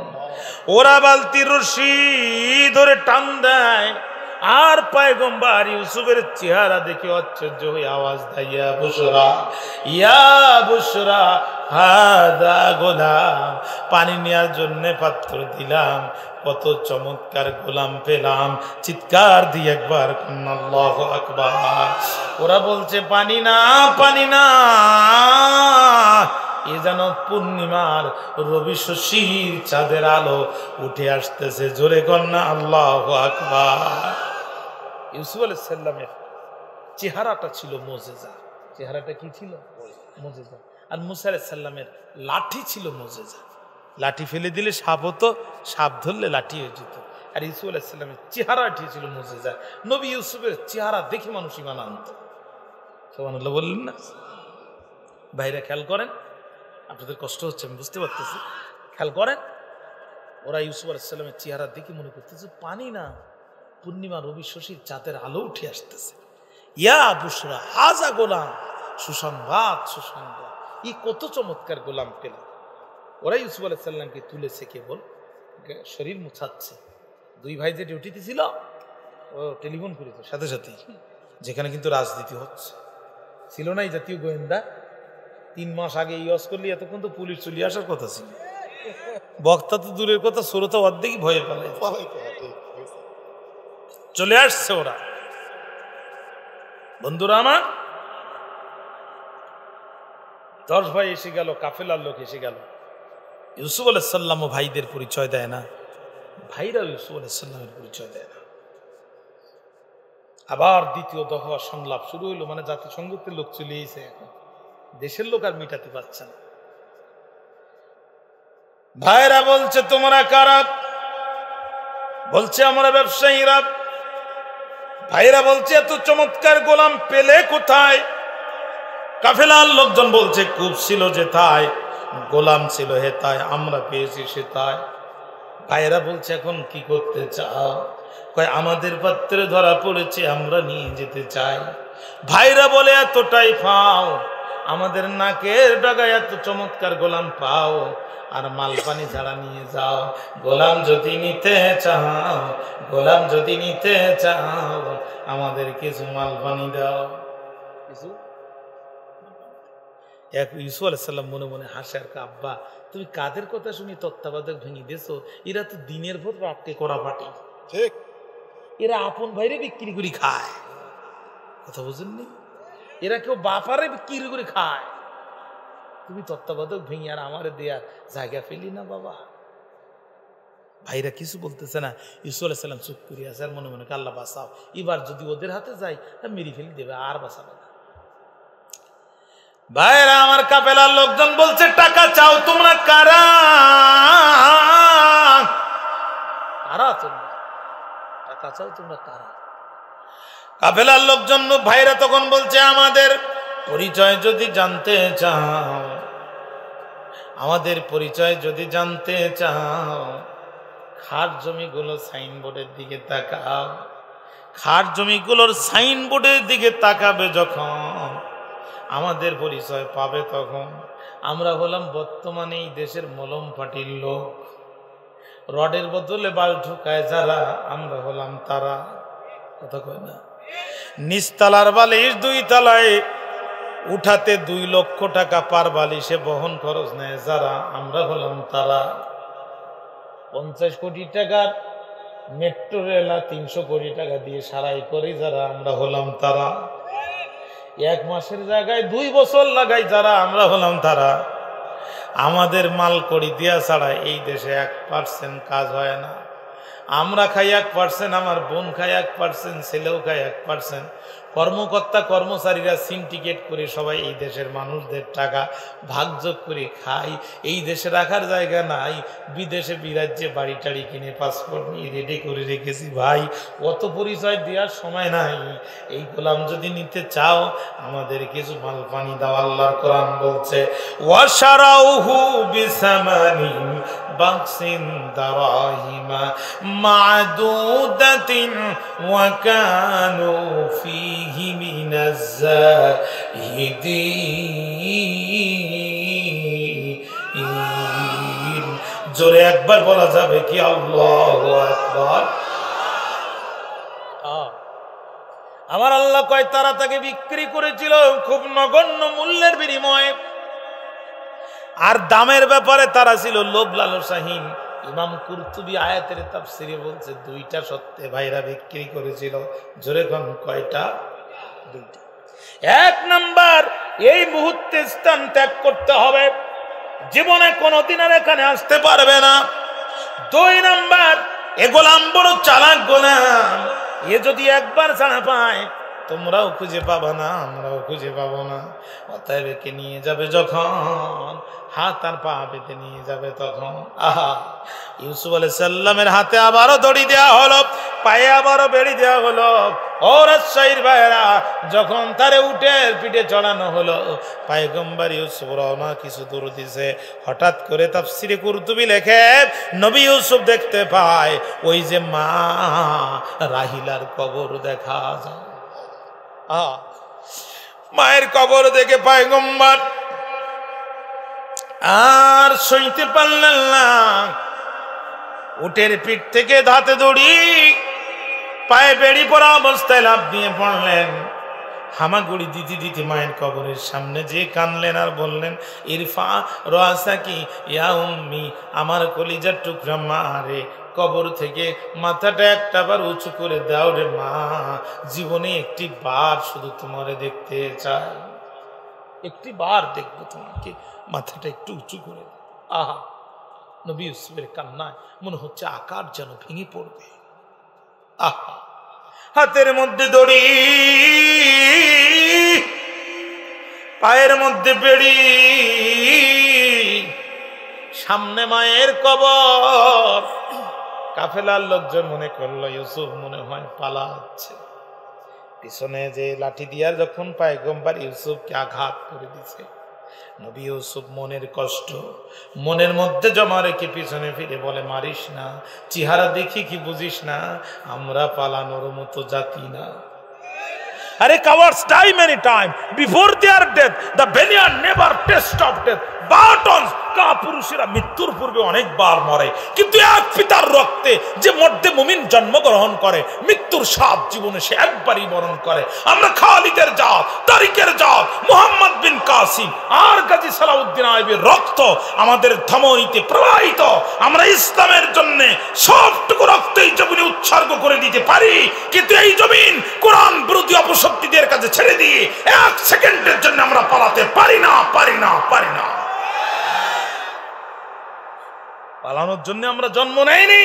ওরা বালতির রশি ধরে টান দেয়, আর পয়গম্বর ইউসুফের চেহারা দেখে আশ্চর্য হয়ে আওয়াজ দেয়, ইয়া বুশরা, ইয়া বুশরা হাদা গোলাম। পানি নেওয়ার জন্য পাত্র দিলাম, কত চমৎকার গোলাম পেলাম। চিৎকার দিয়ে একবার আল্লাহু আকবার। ওরা বলছে পানি না, পানি না, এ যেন পূর্ণিমার রবি শশীর চাঁদের আলো উঠে আসতেছে। জোরে কন্যা আল্লাহু আকবার। ইউসুফ আলাইহিস সালামের চেহারাটা ছিল মুজিজা। চেহারাটা কি ছিল? মুজিজা। আর মুসা আলাইহিস সালামের লাঠি ছিল মুজিজা। লাঠি ফেলে দিলে সাপ হতো, সাপ ধরলে লাঠি হয়ে যেত। আর ইউসুফ আলাইহিস সালামের চেহারাটি ছিল মুজিজা। নবী ইউসুফের চেহারা দেখে মানুষ ঈমান আনত। সুবহানাল্লাহ বললেন না? ভাইরা খেয়াল করেন, আপনাদের কষ্ট হচ্ছে আমি বুঝতে পারতেছি, খেয়াল করেন। ওরা ইউসুফ আলাইহিস সালামের চেহারা দেখে মনে করতেছে পানি না, পূর্ণিমা রবি শশীর চাঁদের আলো উঠে আসতেছে। ইয়া বুশরা হাজা গোলাম, সুসংবাদ, সুসংবাদ, ই কত চমৎকার গোলাম পেলাম। ওরা ইউসুফ আলাইহিস সালামকে তুলেছে, কেবল শরীর মুছাচ্ছে। দুই ভাই যে ডিউটিতে ছিল, ও টেলিফোন করেছে সাথে সাথে, যেখানে কিন্তু রাজনীতি হচ্ছে। ছিল না এই জাতীয় গোয়েন্দা? 3 মাস আগে ইয়স করলে এতক্ষণ তো পুলিশ চলে আসার কথা ছিল। বক্তা তো দূরের কথা, শ্রোতা অর্ধেকই ভয়ে পালায় চলে আসছে ওরা। বন্ধুরা আমার, 10 ভাই এসে গেল, কাফেলার লোক এসে গেল। ইউসুফ আলাইহিস সালাম ভাইদের পরিচয় দেয় না, ভাইরা ইউসুফ আলাইহিস সালামের পরিচয় দেয় না। আবার দ্বিতীয় দফা সংলাপ শুরু হইলো, মানে জাতিসংঘের লোক চলে এসে, এখন দেশের লোক আর মিটাতে পারছে না। ভাইরা বলছে তোমরা কারা? বলছে আমরা ব্যবসায়ীরা। ভাইরা বলছে এত চমৎকার গোলাম পেলে কোথায়? কাফেলার লোকজন বলছে কূপ ছিল যেথায়, গোলাম ছিল হেতায়, আমরা পেয়েছি সেথায়। ভাইরা বলছে এখন কি করতে চাও? কয় আমাদের পাত্রে ধরা পড়েছে, আমরা নিয়ে যেতে চাই। ভাইরা বলে এতটাই পাও, আমাদের নাকের ডাগায় এত চমৎকার গোলাম পাও, আর মাল পানি ছাড়া নিয়ে যাও। গোলাম যদি নিতে চাও, গোলাম যদি নিতে চাও, আমাদের কিছু মাল পানি দাও। কিছু এক ইউসুফ আলাইহিস সালাম মনে মনে হাসে আর আব্বা তুমি কাদের কথা শুনি তত্ত্বাবধায়ক ভেঙে দিয়েছো? এরা তো দিনের ভোর রাতকে করা পাটি, ঠিক? এরা আপন ভাইরে বিক্রি করে খায়, কথা বুঝেননি? এরা কেউ বাপারে বিক্রি করে খায়, তুমি তত্ত্বাবধায়ক ভেঙে আর আমারে দেয়ার জায়গা ফেলি না বাবা। ভাইরা কিছু বলতেছে না, ইউসুফ আলাইহিস সালাম চুপ করে আছে আর মনে মনে আল্লাহ বাঁচাও, এবার যদি ওদের হাতে যাই মেরে ফেলি দেবে, আর বাঁচাবে না। ভাইরা আমার কাফেলার লোকজন বলছে টাকা চাও তোমরা কারা? কারা তোমরা টাকা চাও তোমরা কারা? কাফেলার লোকজন ভাইরা তখন বলছে আমাদের পরিচয় যদি জানতে চাও, আমাদের পরিচয় যদি জানতে চাও, খাট জমিগুলো সাইনবোর্ডের দিকে তাকাও। খাট জমিগুলোর সাইনবোর্ডের দিকে তাকাবে যখন আমাদের পরিচয় পাবে তখন। আমরা হলাম বর্তমানে এই দেশের মলম পাটির লোক, রডের বদলে বাল ঢুকায় যারা, আমরা হলাম তারা, কথা কয় না? নিচতলার বালিশ 2 তলায় উঠাতে 2 লক্ষ টাকা পার বালিশে বহন খরচ নেয় যারা, আমরা হলাম তারা। 50 কোটি টাকার মেট্রো রেল 300 কোটি টাকা দিয়ে সারাই করি যারা, আমরা হলাম তারা। 1 মাসের জায়গায় 2 বছর লাগাই যারা, আমরা হলাম তারা। আমাদের মাল করি দিয়া ছাড়া এই দেশে 1% কাজ হয় না। আমরা খাই 1%, আমার বোন খায় 1%, ছেলেও খায় 1%। কর্মকর্তা কর্মচারীরা সিন্ডিকেট করে সবাই এই দেশের মানুষদের টাকা ভাগযোগ করে খায়। এই দেশে রাখার জায়গা নাই, বিদেশে বিরাজ্যে বাড়ি টাড়ি কিনে পাসপোর্ট নিয়ে রেডি করে রেখেছি। ভাই অত পরিচয় দেওয়ার সময় নাই। এই গোলাম যদি নিতে চাও আমাদের কিছু মাল পানি দাও। আল্লাহর কোরআন বলছে ওয়াশারাউহু বিসামানিন বাকসিন দারাহিমা মাদুদাতিন ওয়া কানু ফিহি মিনাজ জাহিদিন। জোরে একবার বলা যাবে কি আল্লাহু আকবার? আমার আল্লাহ কয় তারা তাকে বিক্রি করেছিল খুব নগণ্য মূল্যের বিনিময়ে, আর দামের ব্যাপারে তারা ছিল লোভ লালসাহীন। ইমাম কুরতুবী আয়াতের তাফসিরে বলছে 2টা সত্যে ভাইরা বিক্রি করেছিল। জোরে কোন কয়টা? 2টা। 1 নাম্বার, এই মুহূর্তে স্থান ত্যাগ করতে হবে, জীবনে কোনোদিন আর এখানে আসতে পারবে না। 2 নাম্বার, এ গোলাম বড় চালাক গোলাম, এ যদি একবার ছাড়া পায় তোমরাও খুঁজে পাবা না, আমরাও খুঁজে পাবো না। অতএব একে নিয়ে যাবে যখন, হাত আর পা পেতে নিয়ে যাবে তখন। আহা, ইউসুফ আলাইহিস সালামের হাতে আবারও দড়ি দেওয়া হলো, পায়ে আবারও বেড়ি দেওয়া হলো। ও রাজশাহীর ভাইরা, যখন তারে উটের পিঠে চড়ানো হলো, পয়গম্বর ইউসুফ রওনা কিছু দূর দিছে। হঠাৎ করে তাফসিরে কুরতুবী লেখে নবী ইউসুফ দেখতে পায় ওই যে মা রাহিলার কবর দেখা যায়। মায়ের কবর দেখে পয়গম্বর আর সইতে পারলেন না, উটের পিঠ থেকে ধাতে দড়ি, পায়ে বেড়ি পড়া অবস্থায় লাফ দিয়ে পড়লেন। হামাগুড়ি দিতে দিতে মায়ের কবরের সামনে যে কানলেন আর বললেন ইরফা রাসাকি ইয়া উম্মি, আমার কলিজার টুকরা মা রে, কবর থেকে মাথাটা একটাবার উঁচু করে দাও রে মা, জীবনে একটি বার শুধু তোমারে দেখতে চাই, একটি বার দেখবো তোমাকে, মাথাটা একটু উঁচু করে। আহা, নবী ইউসুফের কান্নায় মনে হচ্ছে আকাশ যেন ভেঙে পড়বে। আহা, হাতের মধ্যে দড়ি, পায়ের মধ্যে বেড়ি, সামনে মায়ের কবর। কাফেলার লোকজন মনে করলো ইউসুফ মনে হয় পালাচ্ছে। পিছনে যে লাঠি দিয়া যখন পয়গম্বর ইউসুফকে আঘাত করে দিছে, নবী ইউসুফ মনের কষ্ট মনের মধ্যে জমা রেখে পিছনে ফিরে বলে মারিস না, চেহারা দেখি কি বুঝিস না, আমরা পালানোর মতো জাতি না। আরে cowards die many times before their death, the Benyan never taste of death. Bartons কাপুরুষেরা মৃত্যুর পূর্বে অনেকবার মরে, কিন্তু এক পিতার রক্তে যে মধ্যে মুমিন জন্মগ্রহণ করে মৃত্যুর স্বাদ জীবনে সে একবারই বরণ করে। আমরা খালিদের জাত, তারিকের জাত, মুহাম্মদ বিন কাসিম আর গাজী সালাউদ্দিন আইয়ুবীর রক্ত আমাদের ধমনীতে প্রবাহিত, আমরা ইসলামের জন্য সবটুকু রক্ত এই জমিনে উৎসর্গ করে দিতে পারি, কিন্তু এই জমিন কোরআন বিরোধী অপশক্তিদের কাছে ছেড়ে দিয়ে এক সেকেন্ডের জন্য আমরা পালাতে পারি না। পালানোর জন্য আমরা জন্ম নেইনি।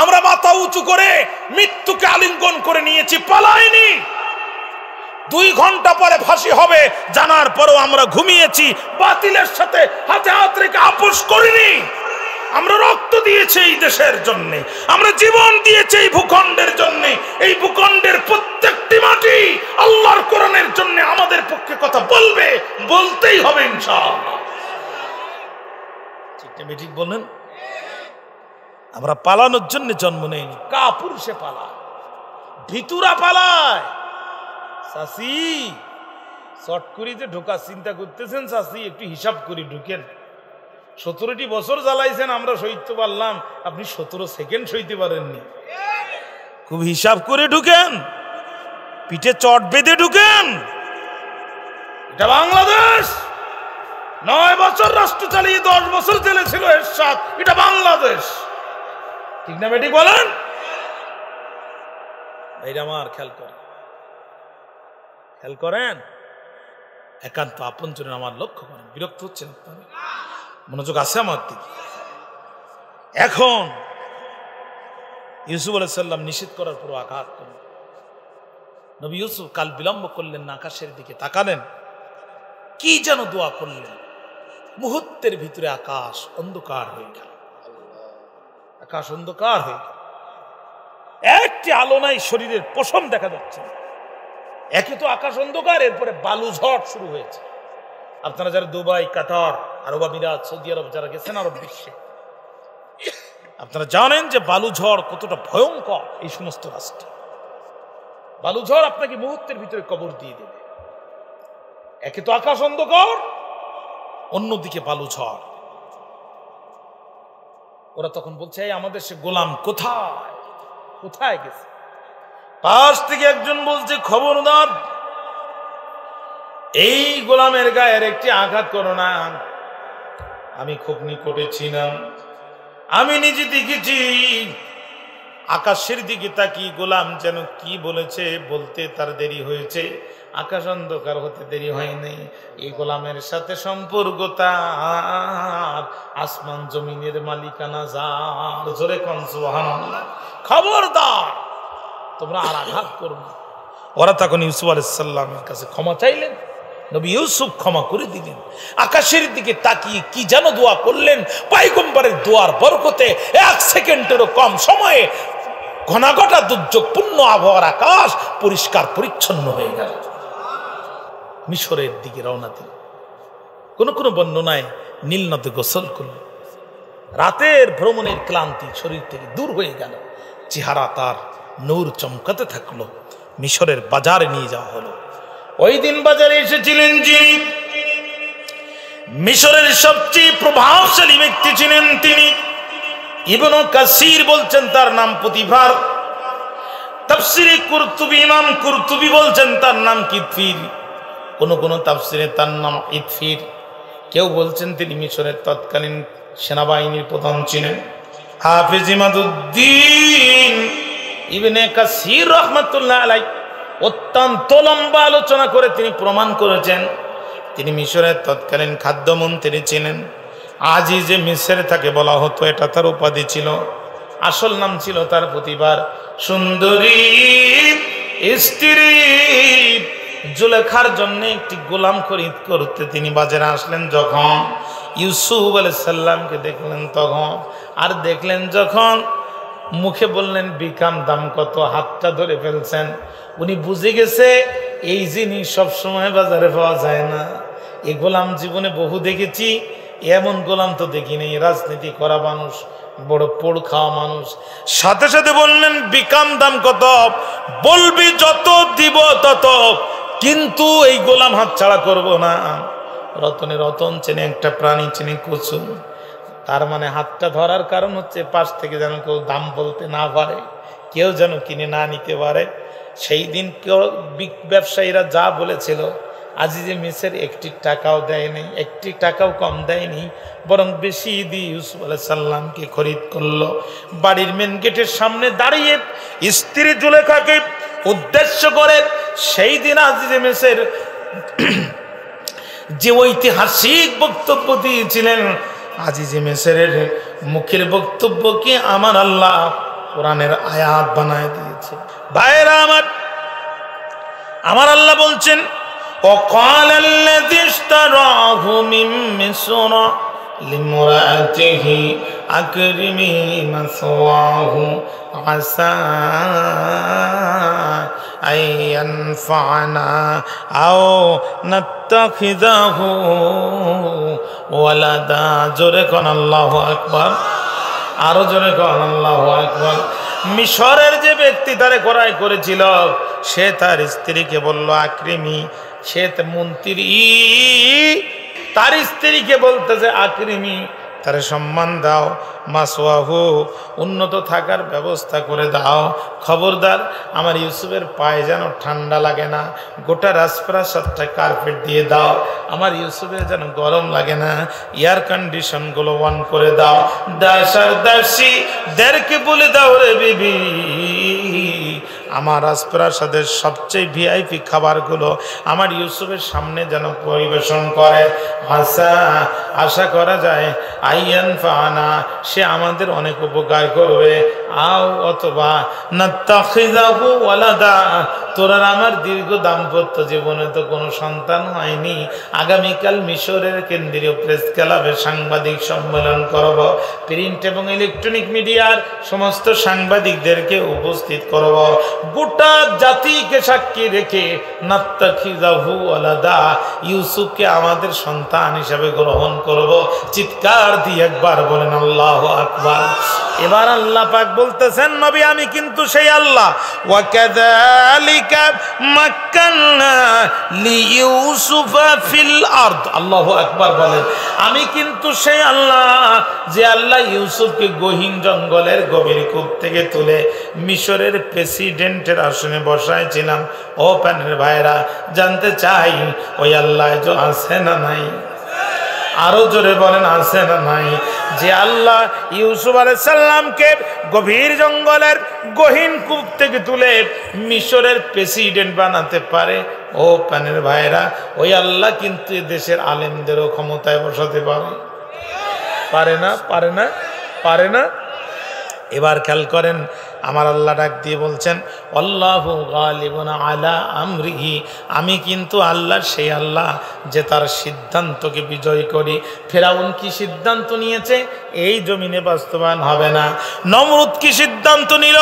আমরা মাথা উঁচু করে মৃত্যুকে আলিঙ্গন করে নিয়েছি, পালাইনি। 2 ঘন্টা পরে ফাঁসি হবে জানার পরও আমরা ঘুমিয়েছি, বাতিলের সাথে হাতে হাত রেখে আপোষ করিনি। আমরা রক্ত দিয়েছি এই দেশের জন্য, আমরা জীবন দিয়েছি এই ভূখণ্ডের জন্য। এই ভূখণ্ডের প্রত্যেকটি মাটি আল্লাহর কোরআনের জন্য আমাদের পক্ষে কথা বলবে, বলতেই হবে ইনশাআল্লাহ। ঠিক বলেন? আমরা পালানোর জন্য জন্ম নেই, কাপুরুষে পালায়, ভিতুরা পালায়। চাচি শর্ট করি যে ঢোকা চিন্তা করতেছেন, চাচি একটু হিসাব করি ঢুকেন। 17টি বছর জ্বালাইছেন, আমরা সইতে পারলাম, আপনি 17 সেকেন্ড সইতে পারেননি। খুব হিসাব করে ঢুকেন, পিঠে চট বেঁধে ঢুকেন। এটা বাংলাদেশ। 9 বছর রাষ্ট্র চালিয়ে 10 বছর জেলে ছিল এরশাদ। এটা বাংলাদেশ, ঠিক না বেটি বলেন? এইটা আমার খেয়াল করেন, একান্ত আপন জনের আমার লক্ষ্য করেন। বিরক্ত হচ্ছেন? মনোযোগ আছে আমার দিকে। এখন ইউসুফ আলাইহিস সালাম নিষেধ করার পর আঘাত করলেন। নবী ইউসুফ কাল বিলম্ব করলেন না, আকাশের দিকে তাকালেন, কি যেন দোয়া করলেন। মুহূর্তের ভিতরে আকাশ অন্ধকার হয়ে গেল। আকাশ অন্ধকার হয়ে গেল, একটি আলো নাই, শরীরের পশম দেখা যাচ্ছে। একে তো আকাশ অন্ধকার, এরপরে বালু ঝড় শুরু হয়েছে। আপনারা যারা দুবাই, কাতার, আরব আমিরাত, সৌদি আরব যারা গেছেন আরব বিশ্বে, আপনারা জানেন যে বালু ঝড় কতটা ভয়ঙ্কর। এই সমস্ত রাষ্ট্রে বালু ঝড় আপনাকে মুহূর্তের ভিতরে কবর দিয়ে দেবে। একে তো আকাশ অন্ধকার, অন্যদিকে বালু ঝড়। ওরা তখন বলছে, আমাদের সে গোলাম কোথায় গেছে? পাশ থেকে একজন বলছে, খবরদার এই গোলামের গায়ের একটি আঘাত করো না। আমি খুব নিকটে ছিলাম, আমি নিজে দেখেছি। আকাশের দিকে তাকিয়ে গোলাম যেন কি বলেছে, বলতে তার দেরি হয়েছে। আকাশ অন্ধকার হতে দেরি হয়নি। এই গোলামের সাথে সম্পর্ক তার, আসমান জমিনের মালিকানা যার। জোরে কোন সুবহানাল্লাহ। খবরদার তোমরা আর আঘাত করো না। ওরা তখন ইউসুফ আলাইহিস সালামের কাছে ক্ষমা চাইলেন। নবী ইউসুফ ক্ষমা করে দিলেন। আকাশের দিকে তাকিয়ে কি যেন দোয়া করলেন। পয়গম্বরের দোয়ার বরকতে 1 সেকেন্ডেরও কম সময়ে ঘনাঘটা দুর্যোগপূর্ণ আবহাওয়ার আকাশ পরিষ্কার পরিচ্ছন্ন হয়ে গেল। মিশরের দিকে রওনা দিল। কোন কোন বর্ণনায় নীল নদে গোসল করল। রাতের ভ্রমণের ক্লান্তি শরীর থেকে দূর হয়ে গেল। চেহারা তার নূর চমকাতে থাকলো। মিশরের বাজারে নিয়ে যাওয়া হলো। ওই দিন বাজারে এসেছিলেন যিনি মিশরের সবচেয়ে প্রভাবশালী ব্যক্তি ছিলেন, তিনি ইবনে কাসির বলছেন তার নাম প্রতিভার। তাফসিরে কুরতুবী, ইমাম কুরতুবী বলছেন তার নাম কিতফির। কোন কোন তাফসিরে তার নাম ইতফির। কেউ বলছেন তিনি মিশরের তৎকালীন সেনাবাহিনীর প্রধান ছিলেন। হাফেজ ইমাদউদ্দিন ইবনে কাসির রাহমাতুল্লাহ আলাইহি অত্যন্ত লম্বা আলোচনা করে তিনি প্রমাণ করেছেন তিনি মিশরের তৎকালীন খাদ্যমন্ত্রী ছিলেন। আজই যে মিশরে তাকে বলা হতো, এটা তার উপাধি ছিল। আসল নাম ছিল তার প্রতিভার সুন্দরী স্ত্রী জুলেখার জন্য একটি গোলাম খরিদ করতে তিনি বাজারে আসলেন। যখন ইউসুফ আলাইহিস সালামকে দেখলেন তখন, আর দেখলেন যখন, মুখে বললেন বিকাম, দাম কত, হাতটা ধরে ফেলছেন। উনি বুঝে গেছে এই জিনিস সবসময় বাজারে পাওয়া যায় না। এই গোলাম জীবনে বহু দেখেছি, এমন গোলাম তো দেখি নেই। রাজনীতি করা মানুষ, বড় পোড় খাওয়া মানুষ। সাথে সাথে বললেন বিকাম, দাম কত? বলবি যত দিব তত, কিন্তু এই গোলাম হাত ছাড়া করবো না। রতনে রতন চেনে, একটা প্রাণী চেনে কুসুম। তার মানে হাতটা ধরার কারণ হচ্ছে পাশ থেকে যেন কেউ দাম বলতে না পারে, কেউ যেন কিনে না নিতে পারে। সেই দিন কেউ ব্যবসায়ীরা যা বলেছিল আজিজে মিসর একটি টাকাও দেয়নি, একটি টাকাও কম দেয়নি, বরং বেশি দিয়ে ইউসুফ আলাইহিস সালামকে খরিদ করলো। বাড়ির মেন গেটের সামনে দাঁড়িয়ে স্ত্রী জুলেখাকে উদ্দেশ্য করে সেই দিন আজিজে মিসর যে ঐতিহাসিক বক্তব্য দিয়েছিলেন, আজিজে মিসরের মুখের বক্তব্যকে আমার আল্লাহ কোরআনের আয়াত বানায় দিয়েছে। ভাইরা আমার আল্লাহ বলছেন, وقال الذي اشتراه من مصر لامرأته أكرمي مثواه عسى أن ينفعنا أو نتخذه ولدا। জোরে কোন আল্লাহু আকবার, আরো জোরে কোন আল্লাহু আকবার। মিশরের যে ব্যক্তি তারে ক্রয় করেছিল, সে তার স্ত্রীকে বলল আকরিমি, সে মন্ত্রী, তার স্ত্রীকে বলতেছে আকরিমি, তারে সম্মান দাও, মাসওয়াহু, উন্নত থাকার ব্যবস্থা করে দাও। খবরদার আমার ইউসুফের পায়ে যেন ঠান্ডা লাগে না, গোটা রাজপ্রাসাদটা কার্পেট দিয়ে দাও। আমার ইউসুফের যেন গরম লাগে না, এয়ার কন্ডিশনগুলো অন করে দাও। দাসার দাসীদেরকে বলে দাও, রে বিবি, আমার রাজপ্রাসাদের সবচেয়ে ভিআইপি খাবারগুলো আমার ইউসুফের সামনে যেন পরিবেশন করে। আশা করা যায় আইয়ান ফানা, সে আমাদের অনেক উপকার করবে। আও অথবা নাত্তাখিযাহু ওয়ালাদা, তোরা আমার দীর্ঘ দাম্পত্য জীবনে তো কোনো সন্তান হয়নি, আগামীকাল মিশরের কেন্দ্রীয় প্রেস ক্লাবে সাংবাদিক সম্মেলন করব, প্রিন্ট এবং ইলেকট্রনিক মিডিয়ার সমস্ত সাংবাদিকদেরকে উপস্থিত করব, গোটা জাতিকে সাক্ষী রেখে নাত্তাখিযাহু ওয়ালাদা, ইউসুফকে আমাদের সন্তান হিসাবে গ্রহণ করব। চিৎকার দিয়ে একবার বলেন আল্লাহু আকবার। এবার আল্লাহ পাক বলতেছেন, নবী আমি কিন্তু সেই আল্লাহ, ওয়া কাযালিকা মাক্কান্না লিইউসুফা ফিল আরদ। আল্লাহু আকবার বলেন, আমি কিন্তু সেই আল্লাহ যে আল্লাহ ইউসুফকে গহীন জঙ্গলের গভীর কূপ থেকে তুলে মিশরের প্রেসিডেন্টের আসনে বসাইছিলাম। ও প্যানের ভাইরা, জানতে চাই ওই আল্লাহ যে আছে না নাই? আরো জোরে বলেন, আছে না নাই? যে আল্লাহ ইউসুফ আলাইহিস সালামকে গভীর জঙ্গলের গহীন কূপ থেকে তুলে মিশরের প্রেসিডেন্ট বানাতে পারে, ও প্রাণের ভাইরা, ওই আল্লাহ কিন্তু দেশের আলেমদেরও ক্ষমতায় বসাতে পারে। পারে না? পারে না? পারে না? এবার খেয়াল করেন, আমার আল্লাহ ডাক দিয়ে বলছেন, আল্লাহু গালিবুন আলা আমরিহি, আমি কিন্তু আল্লাহ সেই আল্লাহ যে তার সিদ্ধান্তকে বিজয় করি। ফেরাউন কি সিদ্ধান্ত নিয়েছে? এই জমিনে বাস্তবায়ন হবে না। নমরুদ কি সিদ্ধান্ত নিল?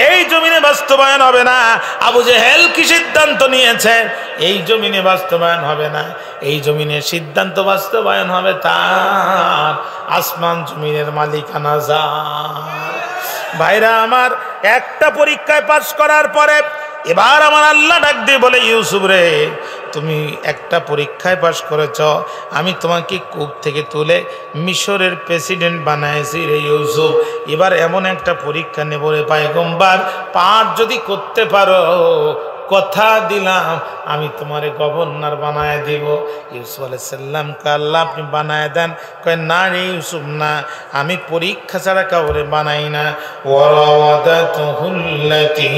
এই জমিনে বাস্তবায়ন হবে না। আবু জেহেল কি সিদ্ধান্ত নিয়েছে? এই জমিনে বাস্তবায়ন হবে না। এই জমিনে সিদ্ধান্ত বাস্তবায়ন হবে তার, আসমান জমিনের মালিকানা যার। ভাইরা আমার, একটা পরীক্ষায় পাশ করার পরে এবার আমার আল্লাহ ডাক দিয়ে বলে, ইউসুফ রে, তুমি একটা পরীক্ষায় পাশ করেছ, আমি তোমাকে কূপ থেকে তুলে মিশরের প্রেসিডেন্ট বানাইছি রে ইউসুফ। এবার এমন একটা পরীক্ষা নেব রে পয়গম্বর, পাঠ যদি করতে পারো, কথা দিলাম আমি তোমারে গভর্নর বানায় দিব। ইউসুফ আলাইহিস সালামকে আল্লাহ আপনি বানায় দেন। কয় না রে ইউসুফ, না, আমি পরীক্ষা ছাড়া কাউরে বানাই না। ওয়ারাদাতুহুল্লাতী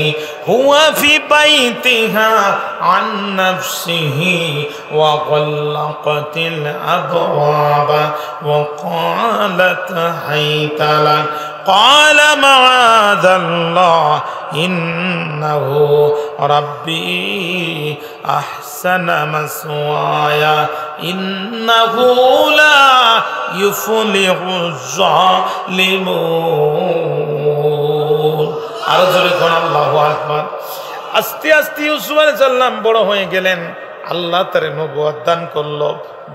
হুয়া ফি বাইতিহা আন নাফসিহি ওয়া গাল্লাকাতিল আবওয়াবা ওয়া ক্বালাত হাইতালা قال معاذ الله إنه ربي أحسن مثواي إنه لا يفلح الظالمون। আরো জোরে কোন আল্লাহু আকবার। আস্তে আস্তে ইউসুফ আলাইহিস সালাম বড় হয়ে গেলেন, আল্লাহ তারে নবুয়ত দান করলো।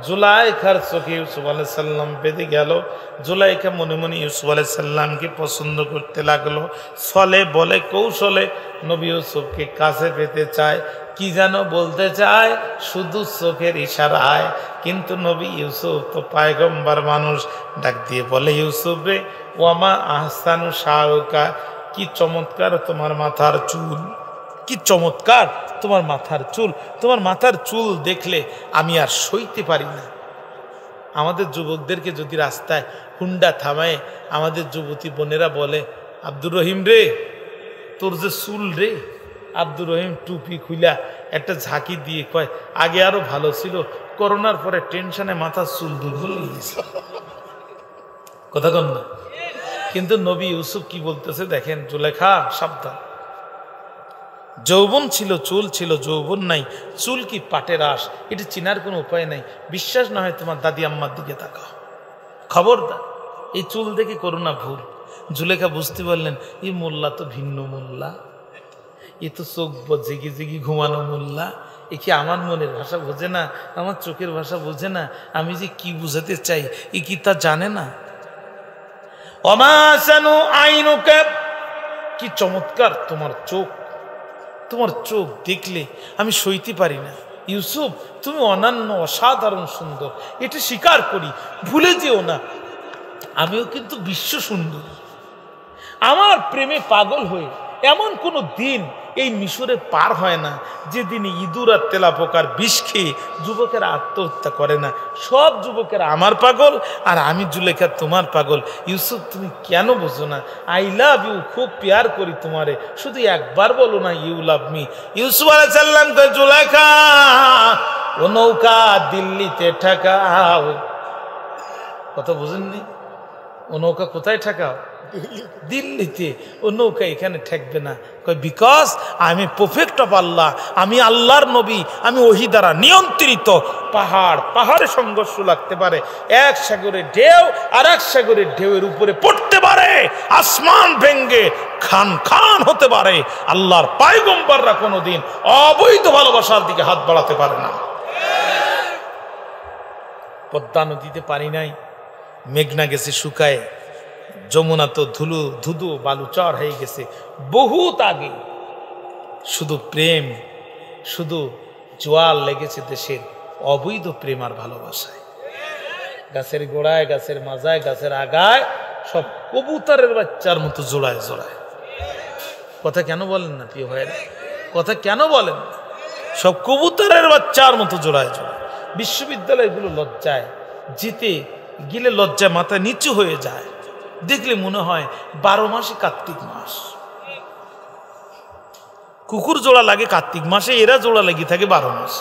জুলাইখার চোখে ইউসুফ আলাইহিস সালাম বেঁধে গেল। জুলাইখা মনে মনে ইউসুফ আলাইহিস সালামকে পছন্দ করতে লাগলো। ছলে বলে কৌশলে নবী ইউসুফকে কাছে পেতে চায়। কি যেন বলতে চায়, শুধু চোখের ইশারায়। কিন্তু নবী ইউসুফ তো পয়গম্বর মানুষ, ডাক দিয়ে বলে, ইউসুফ রে, ওয়ামা আহসানু শারুকা, কি চমৎকার তোমার মাথার চুল, কি চমৎকার তোমার মাথার চুল দেখলে আমি আর সইতে পারি না। আমাদের যুবকদেরকে যদি রাস্তায় হুন্ডা থামায় আমাদের যুবতী বোনেরা বলে, আব্দুর রহিম রে, তোর যে চুল রে। আব্দুর রহিম টুপি খুইলা একটা ঝাঁকি দিয়ে কয়, আগে আরো ভালো ছিল, করোনার পরে টেনশনে মাথার চুল দুর্বল হয়ে গেছে। কথা কন না? কিন্তু নবী ইউসুফ কি বলতেছে দেখেন, জুলেখা সাবধান, যৌবন ছিল, চুল ছিল, যৌবন নাই, চুল কি পাটের আঁশ, এটা চিনার কোনো উপায় নাই। বিশ্বাস না হয় তোমার দাদি আম্মার দিকে তাকাও, খবরদার এই চুল দেখে করো না ভুল। জুলেখা বুঝতে পারলেন এই মোল্লা তো ভিন্ন মোল্লা, এ তো চোখ জেগে জেগে ঘুমানো মোল্লা, এ কি আমার মনের ভাষা বোঝে না, আমার চোখের ভাষা বোঝে না, আমি যে কি বুঝাতে চাই এ কি তা জানে না। অমাসানু আইনুকা, কি চমৎকার তোমার চোখ দেখলে আমি সইতে পারি না। ইউসুফ তুমি অনন্য অসাধারণ সুন্দর, এটা স্বীকার করি, ভুলে যেও না আমিও কিন্তু বিশ্ব সুন্দর। আমার প্রেমে পাগল হয়ে এমন কোনো দিন এই মিশরে পার হয় না যেদিন ইঁদুর আর তেলাপোকার বিষ খেয়ে যুবকেরা আত্মহত্যা করে না। সব যুবকেরা আমার পাগল আর আমি জুলেখা তোমার পাগল। ইউসুফ তুমি কেন বোঝো না? আই লাভ ইউ, খুব প্যার করি তোমারে, শুধু একবার বলো না ইউ লাভ মি। ইউসুফ আলাইহিস সালাম কয়, জুলেখা ও নৌকা দিল্লিতে ঠেকাও। কথা বুঝেননি? ও নৌকা কোথায় ঠেকাও? দিল্লিতে। ও নৌকা এখানে ঠেকবে না। কয় বিকজ আমি প্রফেক্ট অফ আল্লাহ, আমি আল্লাহর নবী, আমি ওহী দ্বারা নিয়ন্ত্রিত। পাহাড়ে সংঘর্ষ লাগতে পারে, এক সাগরের ঢেউ আর এক সাগরের ঢেউয়ের উপরে পড়তে পারে, আসমান ভেঙ্গে খান খান হতে পারে। আল্লাহর পয়গম্বররা কোনোদিন অবৈধ ভালোবাসার দিকে হাত বাড়াতে পারে না। পদ্মা নদীতে পানি নাই, মেঘনা গেছে শুকায়, যমুনা তো ধুধু বালুচর হয়ে গেছে বহুত আগে। শুধু প্রেম, শুধু জোয়ার লেগেছে দেশের অবৈধ প্রেম আর ভালোবাসায়। গাছের গোড়ায়, গাছের মাজায়, গাছের আগায় সব কবুতরের বাচ্চার মতো জোড়ায় জোড়ায়। কথা কেন বলেন না প্রিয় ভাইয়েরা? কথা কেন বলেন? সব কবুতরের বাচ্চার মতো জোড়ায় জোড়ায়। বিশ্ববিদ্যালয়গুলো লজ্জায়, জিতে গেলে লজ্জায় মাথা নিচু হয়ে যায়, দেখলে মনে হয় 12 মাসে কার্তিক মাস। কুকুর জোড়া লাগে কার্তিক মাসে, এরা জোড়া লেগে থাকে 12 মাস।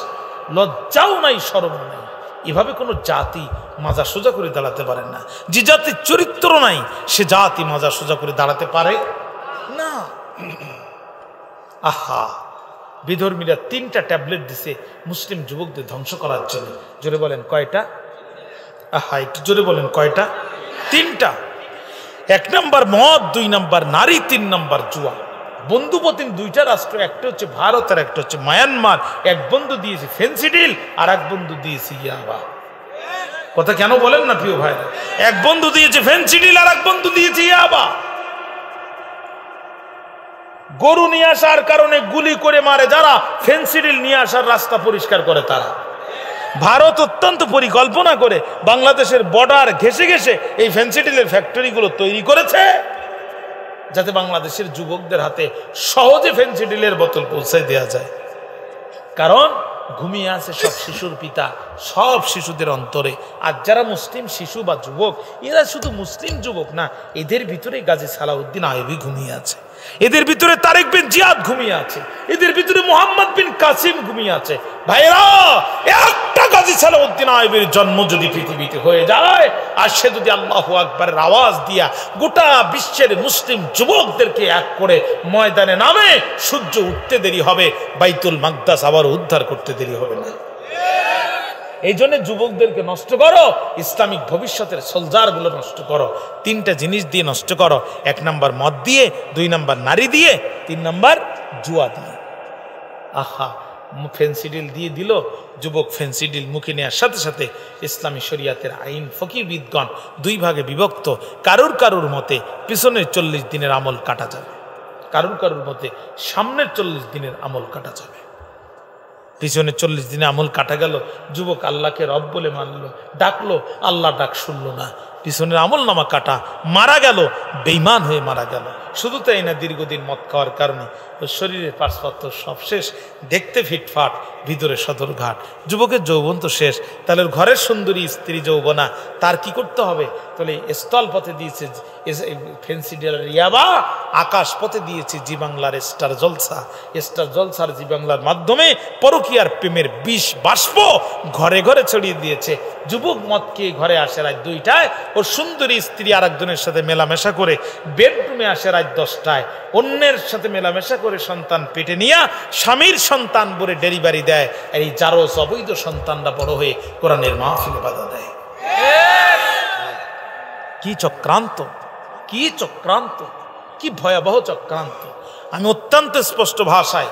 লজ্জাও নাই, শরম নাই। এভাবে কোনো জাতি মাজা সোজা করে দাঁড়াতে পারে না। যে জাতির চরিত্র নাই সে জাতি মাজা সোজা করে দাঁড়াতে পারে না। আহা, বিধর্মীরা 3টা ট্যাবলেট দিছে মুসলিম যুবকদের ধ্বংস করার জন্য। জোরে বলেন কয়টা? আহা, একটু জোরে বলেন কয়টা? 3টা। 1 নম্বর মদ, 2 নম্বর নারী, 3 নম্বর জুয়া। বন্ধুপ্রতিম 2টা রাষ্ট্র, একটা হচ্ছে ভারত আর একটা হচ্ছে মায়ানমার। এক বন্ধু দিয়েছে ফেন্সিডিল আর এক বন্ধু দিয়েছে ইয়াবা। কথা কেন বলেন না প্রিয় ভাই? এক বন্ধু দিয়েছে ফেন্সিডিল আর এক বন্ধু দিয়েছে ইয়াবা। গরু নিয়ে আসার কারণে গুলি করে মারে যারা, ফেন্সিডিল নিয়ে আসার রাস্তা পরিষ্কার করে তারা। ভারত অত্যন্ত পরিকল্পনা করে বাংলাদেশের বর্ডার ঘেঁষে ঘেঁষে এই ফেন্সিডিলের ফ্যাক্টরিগুলো তৈরি করেছে যাতে বাংলাদেশের যুবকদের হাতে সহজে ফেন্সিডিলের বোতল পৌঁছে দেওয়া যায়। কারণ ঘুমিয়ে আছে সব শিশুর পিতা, সব শিশুদের অন্তরে। আর যারা মুসলিম শিশু বা যুবক, এরা শুধু মুসলিম যুবক না, এদের ভিতরে গাজী সালাউদ্দিন আইয়ুবী ঘুমিয়ে আছে, এদের ভিতরে তারেক বিন জিয়াদ ঘুমিয়ে আছে, এদের ভিতরে মোহাম্মদ বিন কাসিম ঘুমিয়ে আছে। ভাইরা, একটা গাজী সালাউদ্দিন আইয়ুবীর জন্ম যদি পৃথিবীতে হয়ে যায় আর সে যদি আল্লাহু আকবারের আওয়াজ দিয়া গোটা বিশ্বের মুসলিম যুবকদেরকে এক করে ময়দানে নামে, সূর্য উঠতে দেরি হবে, বাইতুল মাকদাস আবার উদ্ধার করতে দেরি হবে না। এই জন্য যুবকদেরকে নষ্ট করো, ইসলামিক ভবিষ্যতের সোলজার গুলো নষ্ট করো। 3টা জিনিস দিয়ে নষ্ট করো। 1 নম্বর মদ দিয়ে, 2 নম্বর নারী দিয়ে, 3 নম্বর জুয়া দিয়ে। আহা, ফেন্সিডিল দিয়ে দিল। যুবক ফেন্সিডিল মুখে নেওয়ার সাথে সাথে ইসলামী শরিয়াতের আইন ফকিহবিদগণ 2 ভাগে বিভক্ত। কারুর মতে পিছনের 40 দিনের আমল কাটা যাবে, কারুর মতে সামনের 40 দিনের আমল কাটা যাবে। পিছনে 40 দিনে আমল কাটা গেল, যুবক আল্লাহকে রব বলে মানলো, ডাকলো, আল্লাহ ডাক শুনলো না। পিছনের আমল নামা কাটা, মারা গেল, বেঈমান হয়ে মারা গেল। শুধু তাই না, দীর্ঘদিন মদ খাওয়ার কারণে ওর শরীরের পার্শ্বত্ব সব শেষ, দেখতে ফিটফাট, ভিতরে সদরঘাট। যুবকের যৌবন তো শেষ, তাহলে ওর ঘরের সুন্দরী স্ত্রী যৌবনা, তার কি করতে হবে? তাহলে স্থল পথে দিয়েছে ফেন্সি ডিলার ইয়াবা, আকাশ পথে দিয়েছে জি বাংলার স্টার জলসা। স্টার জলসার জি বাংলার মাধ্যমে পরকীয়ার প্রেমের বিষ বাষ্প ঘরে ঘরে ছড়িয়ে দিয়েছে। যুবক মদ খেয়ে ঘরে আসে রাত 2টায়, ওর সুন্দরী স্ত্রী আর একজনের সাথে মেলামেশা করে বেডরুমে আসে রাত 10টায়, অন্যের সাথে মেলামেশা করে সন্তান পেটে নিয়ে স্বামীর সন্তান বলে ডেলিভারি দেয়। আর এই জারজ অবৈধ সন্তানরা বড় হয়ে কোরআনের মাহফিলে বাধা দেয়। কি চক্রান্ত, কি চক্রান্ত, কি ভয়াবহ চক্রান্ত! আমি অত্যন্ত স্পষ্ট ভাষায়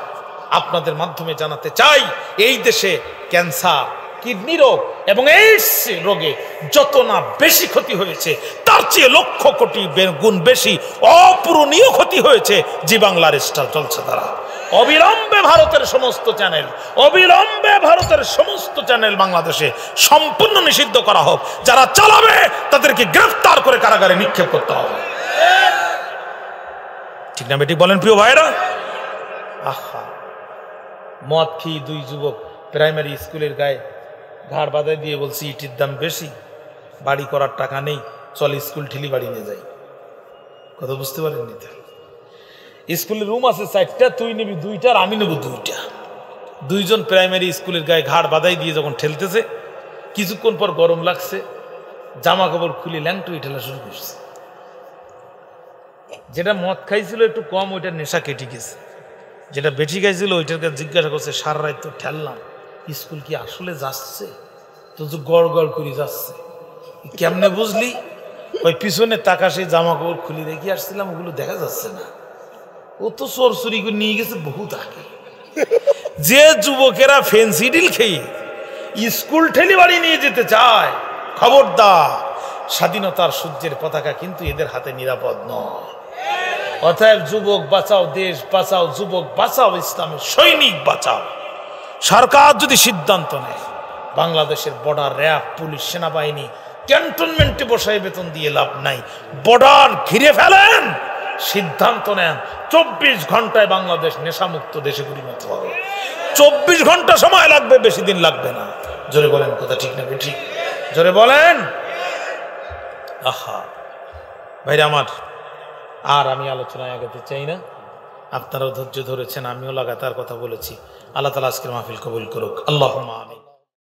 আপনাদের মাধ্যমে জানাতে চাই, এই দেশে ক্যান্সার, কিডনি রোগ এবং এইডস রোগে যত না বেশি ক্ষতি হয়েছে, তার চেয়ে লক্ষ কোটি গুণ বেশি অপূরণীয় ক্ষতি হয়েছে জি বাংলার স্টার জলসা দ্বারা। অবিলম্বে ভারতের সমস্ত চ্যানেল, অবিলম্বে ভারতের সমস্ত চ্যানেল বাংলাদেশে সম্পূর্ণ নিষিদ্ধ করা হোক। যারা চালাবে তাদেরকে গ্রেফতার করে কারাগারে নিক্ষেপ করতে হবে। ঠিক না বেটি বলেন প্রিয় ভাইরা? আহা, মদ খেয়ে 2 যুবক প্রাইমারি স্কুলের গায়ে ঘাড় বাঁধাই দিয়ে বলছি, ইটির দাম বেশি, বাড়ি করার টাকা নেই, চল স্কুল ঠেলি বাড়ি নিয়ে যাই। কথা বুঝতে পারেননি তো? স্কুলের রুম আছে 4টা, তুই নিবি 2টা আর আমি নেব 2টা। 2 জন প্রাইমারি স্কুলের গায়ে ঘাড় বাঁধাই দিয়ে যখন ঠেলতেছে, কিছুক্ষণ পর গরম লাগছে, জামা কাপড় খুলে ল্যাংটুই ঠেলা শুরু করছে। যেটা মদ খাইছিল একটু কম, ওইটার নেশা কেটে গেছে। যেটা বেশি খাইছিল ওইটার কাছে জিজ্ঞাসা করছে, সারা রাত তো ঠেললাম, স্কুল কি আসলে যাচ্ছে? তো গড় গড় করে যাচ্ছে। কেমনে বুঝলি? ওই পিছনে তাকা সেই জামা কাপড় খুলে রেখে আসছিলাম, ওগুলো দেখা যাচ্ছে না। ও তো চোর চুরি করে নিয়ে গেছে বহুত আগে। যে যুবকেরা ফেন্সি ডিল খেয়ে স্কুল ঠেলি বাড়ি নিয়ে যেতে চায়, খবরদার, স্বাধীনতার সূর্যের পতাকা কিন্তু এদের হাতে নিরাপদ নয়। অতএব যুবক বাঁচাও, দেশ বাঁচাও, যুবক বাঁচাও, ইসলামের সৈনিক বাঁচাও। সরকার যদি সিদ্ধান্ত নেয়, বাংলাদেশের বর্ডার, র্যাব, পুলিশ, সেনাবাহিনী ক্যান্টনমেন্টে বসায় বেতন দিয়ে লাভ নাই, বর্ডার ঘিরে ফেলেন, সিদ্ধান্ত নেন 24 ঘন্টায় বাংলাদেশ নেশামুক্ত দেশে পরিণত হবে। 24 ঘন্টা সময় লাগবে, বেশি দিন লাগবে না। জোরে বলেন, কথা ঠিক না ঠিক? জোরে বলেন। আহা ভাইরা আমার, আর আমি আলোচনায় আগাতে চাই না। আপনারাও ধৈর্য ধরেছেন, আমিও লাগাতার কথা বলেছি। আল্লাহ তাআলা আজকের মাহফিল কবুল করুক। আল্লাহুম্মা আমিন।